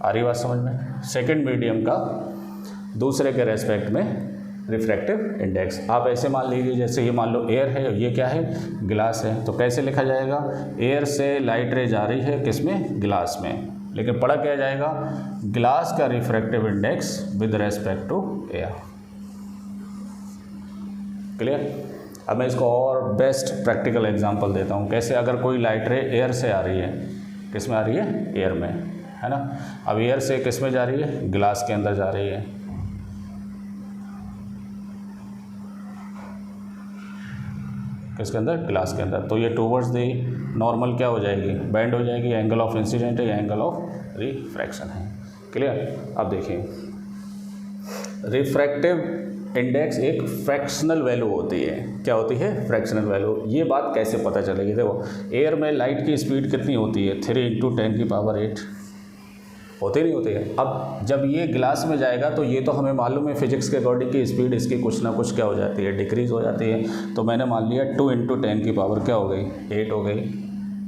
आ रही बात समझ में, सेकेंड मीडियम का दूसरे के रेस्पेक्ट में रिफ्रैक्टिव इंडेक्स। आप ऐसे मान लीजिए जैसे ये मान लो एयर है, ये क्या है, ग्लास है, तो कैसे लिखा जाएगा, एयर से लाइट रे जा रही है किसमें, ग्लास में, लेकिन पढ़ा क्या जाएगा, ग्लास का refractive index with respect to air. Clear. अब मैं इसको और बेस्ट प्रैक्टिकल एग्जांपल देता हूँ। कैसे, अगर कोई लाइट रे एयर से आ रही है, किस में आ रही है, एयर में, है ना। अब एयर से किस में जा रही है, ग्लास के अंदर जा रही है। किसके अंदर, ग्लास के अंदर। तो ये टूवर्ड्स दी नॉर्मल क्या हो जाएगी, बैंड हो जाएगी। एंगल ऑफ इंसिडेंट है या एंगल ऑफ रिफ्रैक्शन है। क्लियर। अब देखिए रिफ्रैक्टिव इंडेक्स एक फ्रैक्शनल वैल्यू होती है। क्या होती है, फ्रैक्शनल वैल्यू। ये बात कैसे पता चलेगी, देखो एयर में लाइट की स्पीड कितनी होती है, 3 × 10⁸ होती नहीं होती है। अब जब ये ग्लास में जाएगा तो ये तो हमें मालूम है फिजिक्स के अकॉर्डिंग कि स्पीड इसकी कुछ ना कुछ क्या हो जाती है, डिक्रीज़ हो जाती है। तो मैंने मान लिया 2 × 10⁻, क्या हो गई, 8 हो गई।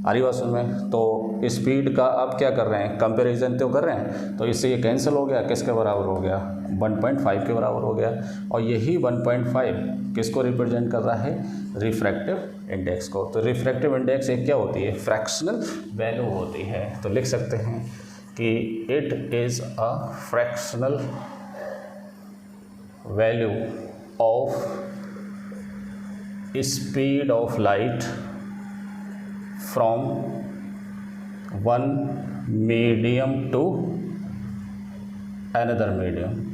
आ रही बात समझ में। तो स्पीड का आप क्या कर रहे हैं, कंपैरिजन तो कर रहे हैं, तो इससे ये कैंसिल हो गया, किसके बराबर हो गया, 1.5 के बराबर हो गया। और यही 1.5 किसको रिप्रेजेंट कर रहा है, रिफ्रैक्टिव इंडेक्स को। तो रिफ्रैक्टिव इंडेक्स एक क्या होती है, फ्रैक्शनल वैल्यू होती है। तो लिख सकते हैं कि it is a fractional value of speed of light from one medium to another medium.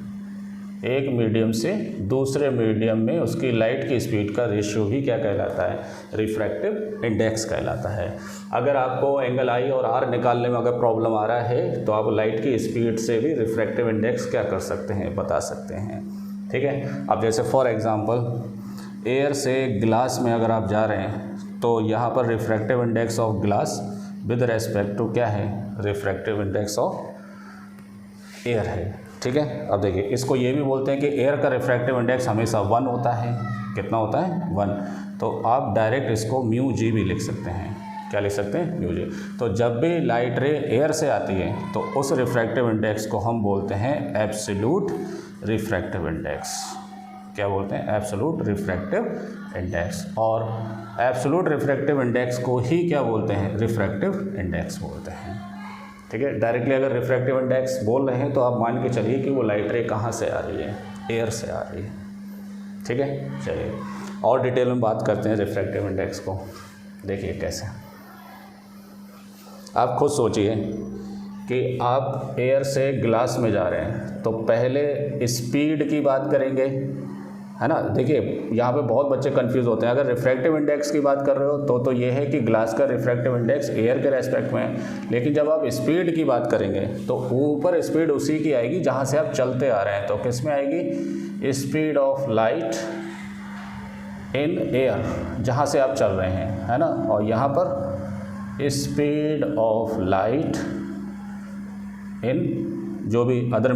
एक मीडियम से दूसरे मीडियम में उसकी लाइट की स्पीड का रेशियो ही क्या कहलाता है, रिफ्रैक्टिव इंडेक्स कहलाता है। अगर आपको एंगल आई और आर निकालने में अगर प्रॉब्लम आ रहा है तो आप लाइट की स्पीड से भी रिफ्रैक्टिव इंडेक्स क्या कर सकते हैं, बता सकते हैं। ठीक है। अब जैसे फॉर एग्जांपल एयर से ग्लास में अगर आप जा रहे हैं तो यहाँ पर refractive index of glass with respect to क्या है, रिफ्रैक्टिव इंडेक्स ऑफ एयर है। ठीक है। अब देखिए इसको ये भी बोलते हैं कि एयर का रिफ्रैक्टिव इंडेक्स हमेशा 1 होता है। कितना होता है, 1। तो आप डायरेक्ट इसको μg भी लिख सकते हैं। क्या लिख सकते हैं, μg। तो जब भी लाइट रे एयर से आती है तो उस रिफ्रैक्टिव इंडेक्स को हम बोलते हैं एब्सोल्यूट रिफ्रैक्टिव इंडेक्स। क्या बोलते हैं, एब्सोल्यूट रिफ्रैक्टिव इंडेक्स। और एब्सोल्यूट रिफ्रैक्टिव इंडेक्स को ही क्या बोलते हैं, रिफ्रैक्टिव इंडेक्स बोलते हैं। ठीक है। डायरेक्टली अगर रिफ्रैक्टिव इंडेक्स बोल रहे हैं तो आप मान के चलिए कि वो लाइट रे कहाँ से आ रही है, एयर से आ रही है। ठीक है। चलिए और डिटेल में बात करते हैं रिफ्रैक्टिव इंडेक्स को। देखिए कैसे, आप खुद सोचिए कि आप एयर से ग्लास में जा रहे हैं तो पहले स्पीड की बात करेंगे, है ना। देखिए यहाँ पे बहुत बच्चे कंफ्यूज होते हैं। अगर रिफ्रैक्टिव इंडेक्स की बात कर रहे हो तो ये है कि ग्लास का रिफ्रैक्टिव इंडेक्स एयर के रेस्पेक्ट में है। लेकिन जब आप स्पीड की बात करेंगे तो ऊपर स्पीड उसी की आएगी जहाँ से आप चलते आ रहे हैं। तो किस में आएगी, speed of light in air, जहाँ से आप चल रहे हैं, है ना। और यहाँ पर स्पीड ऑफ लाइट इन जो भी अदर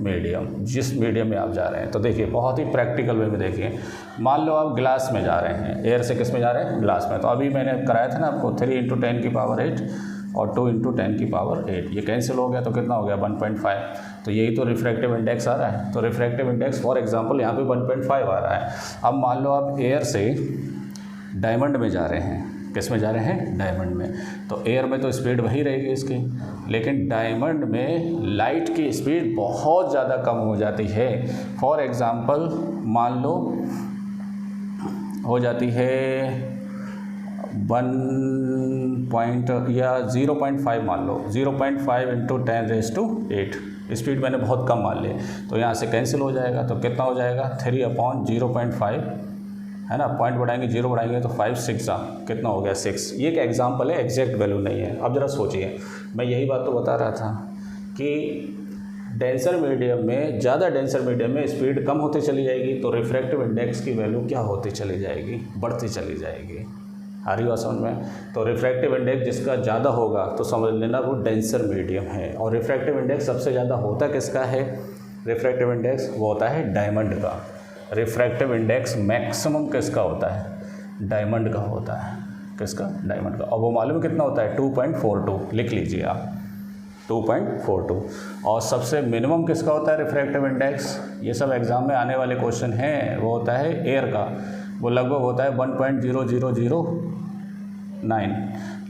मीडियम, जिस मीडियम में आप जा रहे हैं। तो देखिए बहुत ही प्रैक्टिकल वे में देखिए, मान लो आप ग्लास में जा रहे हैं, एयर से किस में जा रहे हैं, ग्लास में। तो अभी मैंने कराया था ना आपको 3 × 10⁸ और 2 × 10⁸। ये कैंसिल हो गया तो कितना हो गया, 1.5। तो यही तो रिफ्रैक्टिव इंडेक्स आ रहा है। तो रिफ्रैक्टिव इंडेक्स फॉर एग्जांपल यहाँ पे 1.5 आ रहा है। अब मान लो आप एयर से डायमंड में जा रहे हैं, किस में जा रहे हैं, डायमंड में। तो एयर में तो स्पीड वही रहेगी इसकी, लेकिन डायमंड में लाइट की स्पीड बहुत ज़्यादा कम हो जाती है। फॉर एग्ज़ाम्पल मान लो हो जाती है 0.5 मान लो, 0.5 इंटू 10⁸ स्पीड मैंने बहुत कम मान ली, तो यहाँ से कैंसिल हो जाएगा। तो कितना हो जाएगा 3/0.5 है ना, पॉइंट बढ़ाएंगे 0 बढ़ाएंगे तो 5 6 कितना हो गया 6। ये एक एग्जांपल है, एग्जैक्ट वैल्यू नहीं है। अब ज़रा सोचिए, मैं यही बात तो बता रहा था कि डेंसर मीडियम में, ज़्यादा डेंसर मीडियम में स्पीड कम होती चली जाएगी तो रिफ्रैक्टिव इंडेक्स की वैल्यू क्या होती चली जाएगी, बढ़ती चली जाएगी। आ रही बात समझ में। तो रिफ्रैक्टिव इंडेक्स जिसका ज़्यादा होगा तो समझ लेना वो डेंसर मीडियम है। और रिफ्रैक्टिव इंडेक्स सबसे ज़्यादा होता किसका है, रिफ्रैक्टिव इंडेक्स वो होता है डायमंड का। रिफ्रैक्टिव इंडेक्स मैक्सिमम किसका होता है, डायमंड का होता है। किसका, डायमंड का। और वो मालूम कितना होता है 2.42, लिख लीजिए आप 2.42। और सबसे मिनिमम किसका होता है रिफ्रैक्टिव इंडेक्स, ये सब एग्ज़ाम में आने वाले क्वेश्चन हैं, वो होता है एयर का। वो लगभग होता है 1.0009,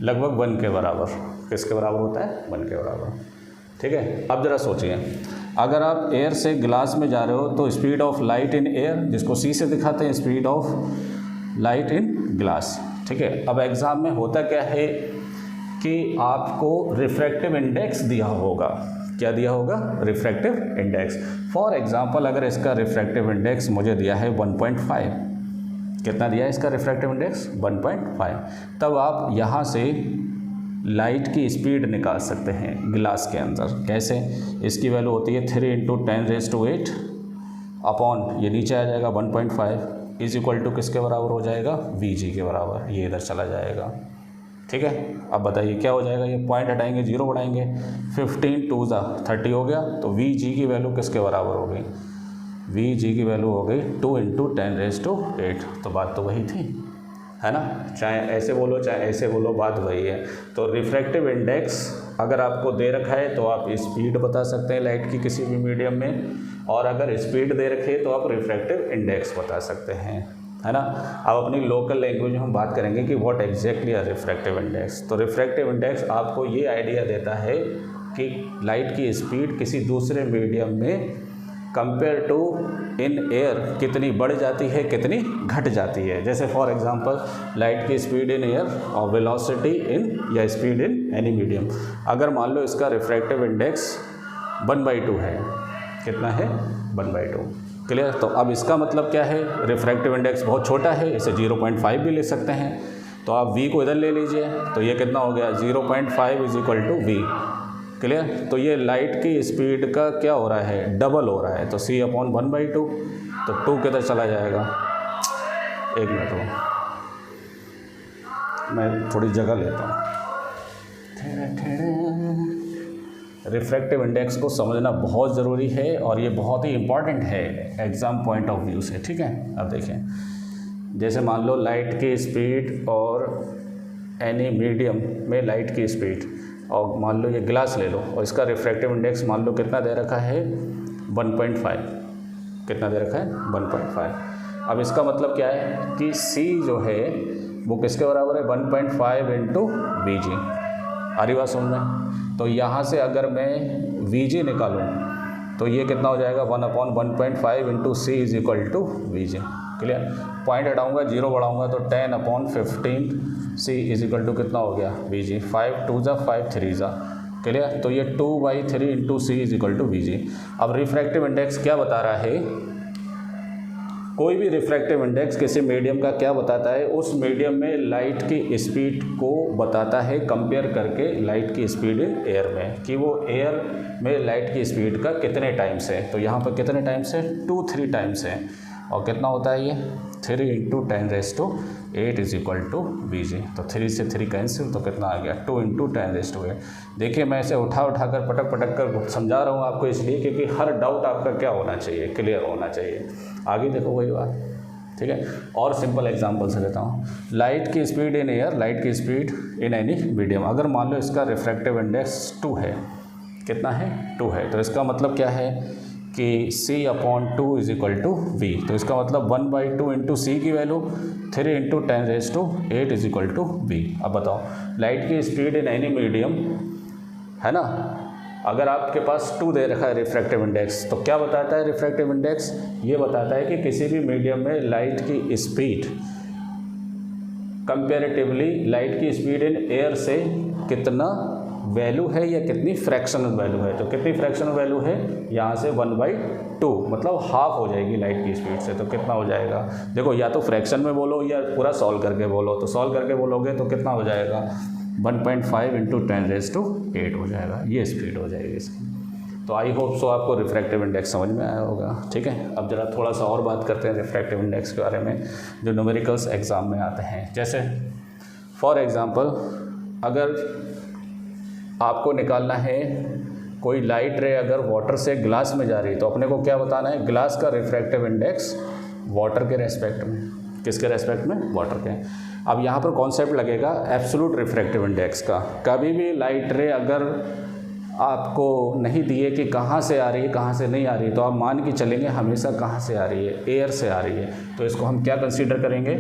लगभग 1 के बराबर। किसके बराबर होता है, 1 के बराबर। ठीक है। अब ज़रा सोचिए, अगर आप एयर से ग्लास में जा रहे हो तो speed of light in air, जिसको सी से दिखाते हैं, speed of light in glass. ठीक है। अब एग्ज़ाम में होता क्या है कि आपको रिफ्रैक्टिव इंडेक्स दिया होगा। क्या दिया होगा, रिफ्रैक्टिव इंडेक्स। फॉर एग्ज़ाम्पल अगर इसका रिफ्रैक्टिव इंडेक्स मुझे दिया है 1.5, कितना दिया है इसका रिफ्रैक्टिव इंडेक्स 1.5, तब आप यहाँ से लाइट की स्पीड निकाल सकते हैं ग्लास के अंदर। कैसे, इसकी वैल्यू होती है 3 × 10⁸ अपॉन ये नीचे आ जाएगा 1.5 इज इक्वल टू किसके बराबर हो जाएगा, Vg के बराबर। ये इधर चला जाएगा। ठीक है। अब बताइए क्या हो जाएगा, ये पॉइंट हटाएंगे 0 बढ़ाएंगे, 15 2 30 हो गया। तो Vg की वैल्यू किसके बराबर हो गई, Vg की वैल्यू हो गई 2 × 10⁸। तो बात तो वही थी, है ना। चाहे ऐसे बोलो चाहे ऐसे बोलो, बात वही है। तो रिफ्रैक्टिव इंडेक्स अगर आपको दे रखा है तो आप स्पीड बता सकते हैं लाइट की किसी भी मीडियम में, और अगर स्पीड दे रखी है तो आप रिफ्रैक्टिव इंडेक्स बता सकते हैं, है ना। अब अपनी लोकल लैंग्वेज में हम बात करेंगे कि what exactly are refractive index. तो रिफ्रैक्टिव इंडेक्स आपको ये आइडिया देता है कि लाइट की स्पीड किसी दूसरे मीडियम में कंपेयर टू इन एयर कितनी बढ़ जाती है, कितनी घट जाती है। जैसे फॉर एग्जांपल लाइट की स्पीड इन एयर और वेलोसिटी इन या स्पीड इन एनी मीडियम। अगर मान लो इसका रिफ्रैक्टिव इंडेक्स 1/2 है, कितना है 1/2। क्लियर। तो अब इसका मतलब क्या है, रिफ्रैक्टिव इंडेक्स बहुत छोटा है, इसे 0.5 भी ले सकते हैं। तो आप v को इधर ले लीजिए, तो ये कितना हो गया 0.5 is equal to v। Clear. तो ये लाइट की स्पीड का क्या हो रहा है, डबल हो रहा है। तो c/1/2, तो 2 किधर चला जाएगा, एक मिनट हो, मैं थोड़ी जगह लेता हूँ। रिफ्रैक्टिव इंडेक्स को समझना बहुत ज़रूरी है और ये बहुत ही इम्पॉर्टेंट है एग्ज़ाम पॉइंट ऑफ व्यू से। ठीक है। अब देखें, जैसे मान लो लाइट की स्पीड और एनी मीडियम में लाइट की स्पीड, और मान लो ये ग्लास ले लो और इसका रिफ्रैक्टिव इंडेक्स मान लो कितना दे रखा है 1.5, कितना दे रखा है 1.5। अब इसका मतलब क्या है कि c जो है वो किसके बराबर है 1.5 इंटू Vg। आ रही बात समझ में। तो यहाँ से अगर मैं Vg निकालूँ तो ये कितना हो जाएगा 1/1.5 into c is equal to Vg। Clear. Point हटाऊँगा 0 बढ़ाऊँगा तो 10/15 c इज इक्वल टू कितना हो गया Vg। 5 2 5 3 क्लियर। तो ये 2/3 into c is equal to Vg। अब रिफ्रैक्टिव इंडेक्स क्या बता रहा है, कोई भी रिफ्रैक्टिव इंडेक्स किसी मीडियम का क्या बताता है, उस मीडियम में लाइट की स्पीड को बताता है कंपेयर करके लाइट की स्पीड एयर में, कि वो एयर में लाइट की स्पीड का कितने टाइम्स है। तो यहाँ पर कितने टाइम्स है 2-3 टाइम्स है। और कितना होता है ये 3 × 10⁸ इज इक्वल टू Vg। तो 3 से 3 कैंसिल, तो कितना आ गया 2 × 10⁸। देखिए मैं इसे उठा कर पटक कर समझा रहा हूँ आपको, इसलिए क्योंकि हर डाउट आपका क्या होना चाहिए, क्लियर होना चाहिए। आगे देखो वही बात। ठीक है। और सिंपल एग्जांपल से लेता हूँ, लाइट की स्पीड इन एयर, लाइट की स्पीड इन एनी मीडियम। अगर मान लो इसका रिफ्रैक्टिव इंडेक्स 2 है, कितना है 2 है, तो इसका मतलब क्या है कि c/2 is equal to we. तो इसका मतलब 1/2 इंटू सी की value 3 into 10⁸ is equal to V. अब बताओ लाइट की स्पीड इन एनी मीडियम है ना, अगर आपके पास 2 दे रखा है रिफ्रैक्टिव इंडेक्स, तो क्या बताता है रिफ्रैक्टिव इंडेक्स? ये बताता है कि किसी भी मीडियम में लाइट की स्पीड कंपेरेटिवली लाइट की स्पीड इन एयर से कितना वैल्यू है या कितनी फ्रैक्शनल वैल्यू है। तो कितनी फ्रैक्शनल वैल्यू है, यहाँ से 1/2 मतलब हाफ हो जाएगी लाइट की स्पीड से। तो कितना हो जाएगा, देखो या तो फ्रैक्शन में बोलो या पूरा सॉल्व करके बोलो। तो सॉल्व करके बोलोगे तो कितना हो जाएगा, 1.5 इंटू 10⁸ हो जाएगा, ये स्पीड हो जाएगी इसकी। तो आई होप सो आपको रिफ्रैक्टिव इंडेक्स समझ में आया होगा। ठीक है, अब ज़रा थोड़ा सा और बात करते हैं रिफ्रैक्टिव इंडेक्स के बारे में जो न्यूमेरिकल्स एग्ज़ाम में आते हैं। जैसे फॉर एग्ज़ाम्पल अगर आपको निकालना है कोई लाइट रे अगर वाटर से ग्लास में जा रही है, तो अपने को क्या बताना है, ग्लास का रिफ्रैक्टिव इंडेक्स वाटर के रेस्पेक्ट में। किसके रेस्पेक्ट में, वाटर के। अब यहाँ पर कॉन्सेप्ट लगेगा एब्सोल्यूट रिफ्रैक्टिव इंडेक्स का। कभी भी लाइट रे अगर आपको नहीं दिए कि कहाँ से आ रही है कहाँ से नहीं आ रही है, तो आप मान के चलेंगे हमेशा कहाँ से आ रही है, एयर से आ रही है। तो इसको हम क्या कंसीडर करेंगे,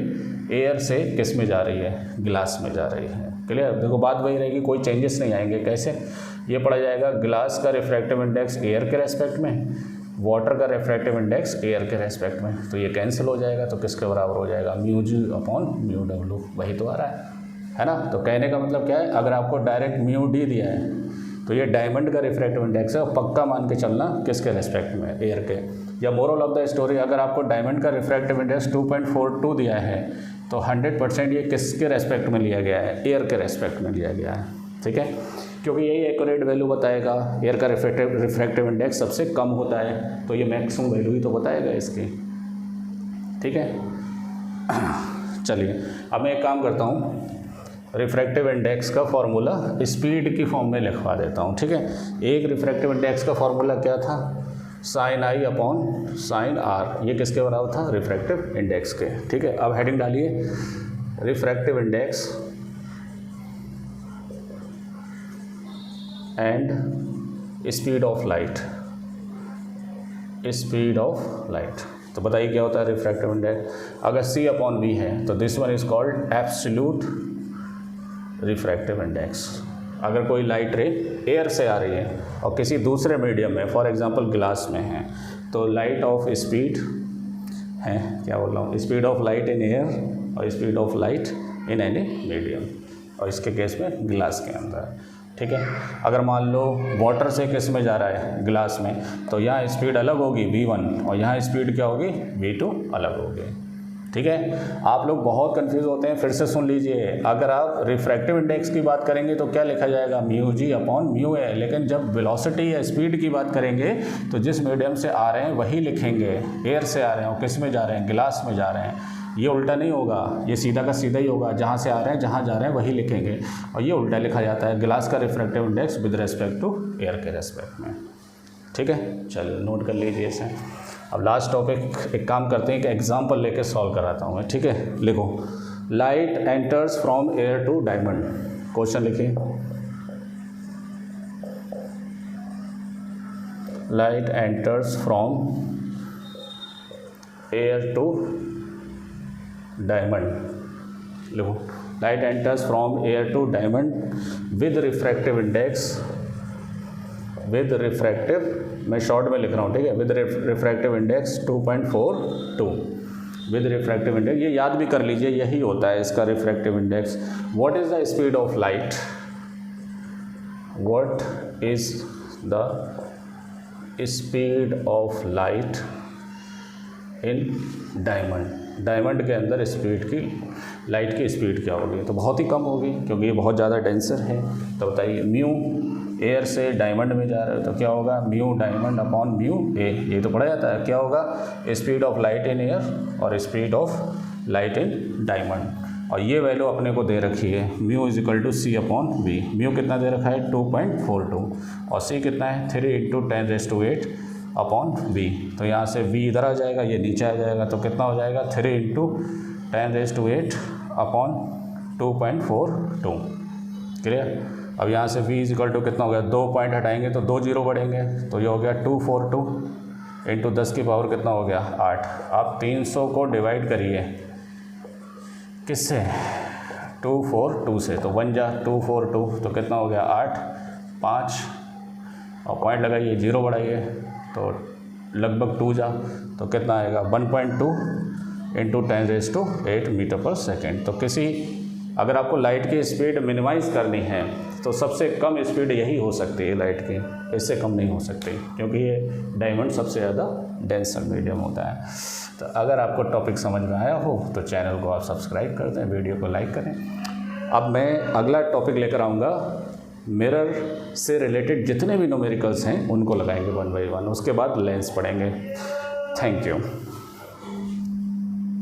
एयर से किस में जा रही है, ग्लास में जा रही है। क्लियर, देखो बात वही रहेगी, कोई चेंजेस नहीं आएंगे। कैसे, ये पढ़ा जाएगा ग्लास का रिफ्रैक्टिव इंडेक्स एयर के रेस्पेक्ट में, वाटर का रिफ्रैक्टिव इंडेक्स एयर के रेस्पेक्ट में। तो ये कैंसिल हो जाएगा, तो किसके बराबर हो जाएगा, μg/μw, वही तो आ रहा है ना। तो कहने का मतलब क्या है, अगर आपको डायरेक्ट μd दिया है तो ये डायमंड का रिफ्रैक्टिव इंडेक्स है, और पक्का मान के चलना किसके रेस्पेक्ट में, एयर के। या मोरल ऑफ द स्टोरी, अगर आपको डायमंड का रिफ्रैक्टिव इंडेक्स 2.42 दिया है तो 100% ये किसके रेस्पेक्ट में लिया गया है, एयर के रेस्पेक्ट में लिया गया है। ठीक है, क्योंकि यही एक्यूरेट वैल्यू बताएगा। एयर का रिफ्रैक्टिव इंडेक्स सबसे कम होता है, तो ये मैक्सिमम वैल्यू ही तो बताएगा इसकी। ठीक है, चलिए अब मैं एक काम करता हूँ, रिफ्रैक्टिव इंडेक्स का फॉर्मूला स्पीड की फॉर्म में लिखवा देता हूँ। ठीक है, एक रिफ्रैक्टिव इंडेक्स का फॉर्मूला क्या था, sin I/sin r। ये किसके बराबर था, रिफ्रैक्टिव इंडेक्स के। ठीक है, अब हेडिंग डालिए, refractive index and speed of light. Speed of light, तो बताइए क्या होता है रिफ्रैक्टिव इंडेक्स। अगर c/v है तो this one is called absolute refractive index. अगर कोई लाइट रे एयर से आ रही है और किसी दूसरे मीडियम में, फॉर एग्जांपल ग्लास में है, तो लाइट ऑफ स्पीड है, क्या बोल रहा हूँ, speed of light in air और speed of light in any medium, और इसके केस में ग्लास के अंदर। ठीक है, अगर मान लो वाटर से किस में जा रहा है, ग्लास में, तो यहाँ स्पीड अलग होगी v1 और यहाँ स्पीड क्या होगी, v2 अलग होगी। ठीक है, आप लोग बहुत कंफ्यूज होते हैं, फिर से सुन लीजिए। अगर आप रिफ्रैक्टिव इंडेक्स की बात करेंगे तो क्या लिखा जाएगा, μg/μa, लेकिन जब वेलोसिटी या स्पीड की बात करेंगे तो जिस मीडियम से आ रहे हैं वही लिखेंगे। एयर से आ रहे हैं और किस में जा रहे हैं, ग्लास में जा रहे हैं। ये उल्टा नहीं होगा, ये सीधा का सीधा ही होगा, जहाँ से आ रहे हैं जहाँ जा रहे हैं वही लिखेंगे। और ये उल्टा लिखा जाता है, ग्लास का refractive index with respect to air के रेस्पेक्ट में। ठीक है, चलिए नोट कर लीजिए इसे। अब लास्ट टॉपिक, एक काम करते हैं कि एग्जाम्पल लेके सॉल्व कराता हूँ मैं। ठीक है, लिखो, light enters from air to diamond. Question लिखिए, light enters from air to diamond. लिखो, light enters from air to diamond with refractive index, with refractive, मैं शॉर्ट में लिख रहा हूँ। ठीक है, with refractive index 2.42, with refractive index, ये याद भी कर लीजिए, यही होता है इसका refractive index. What is the speed of light, what is the speed of light in diamond. Diamond के अंदर स्पीड की, लाइट की स्पीड क्या होगी, तो बहुत ही कम होगी क्योंकि ये बहुत ज़्यादा डेंसर है। तो बताइए, म्यू एयर से डायमंड में जा रहे हो तो क्या होगा, μ/μa। ये तो पढ़ा जाता है, क्या होगा, speed of light in air और speed of light in diamond. और ये वैल्यू अपने को दे रखी है, μ=c/v। म्यू कितना दे रखा है, 2.42, और c कितना है, 3 इंटू 10⁸ v। तो यहाँ से v इधर आ जाएगा, ये नीचे आ जाएगा, तो कितना हो जाएगा, 3 इंटू 10⁻²/2.42। क्लियर। अब यहाँ से v इक्वल टू कितना हो गया, 2 पॉइंट हटाएंगे तो 2 जीरो बढ़ेंगे, तो ये हो गया 242 इंटू 10 की पावर कितना हो गया 8। आप 300 को डिवाइड करिए किससे 242 से, तो 1 जा 242 तो कितना हो गया 8 5 और पॉइंट लगाइए 0 बढ़ाइए तो लगभग 2 जा तो कितना आएगा 1.2 इंटू 10⁸ मीटर पर सेकेंड। तो किसी अगर आपको लाइट की स्पीड मिनिमाइज़ करनी है तो सबसे कम स्पीड यही हो सकती है लाइट की, इससे कम नहीं हो सकती क्योंकि ये डायमंड सबसे ज़्यादा डेंसर मीडियम होता है। तो अगर आपको टॉपिक समझ में आया हो तो चैनल को आप सब्सक्राइब कर दें, वीडियो को लाइक करें। अब मैं अगला टॉपिक लेकर आऊँगा, मिरर से रिलेटेड जितने भी न्यूमेरिकल्स हैं उनको लगाएंगे 1 बाय 1, उसके बाद लेंस पढ़ेंगे। Thank you.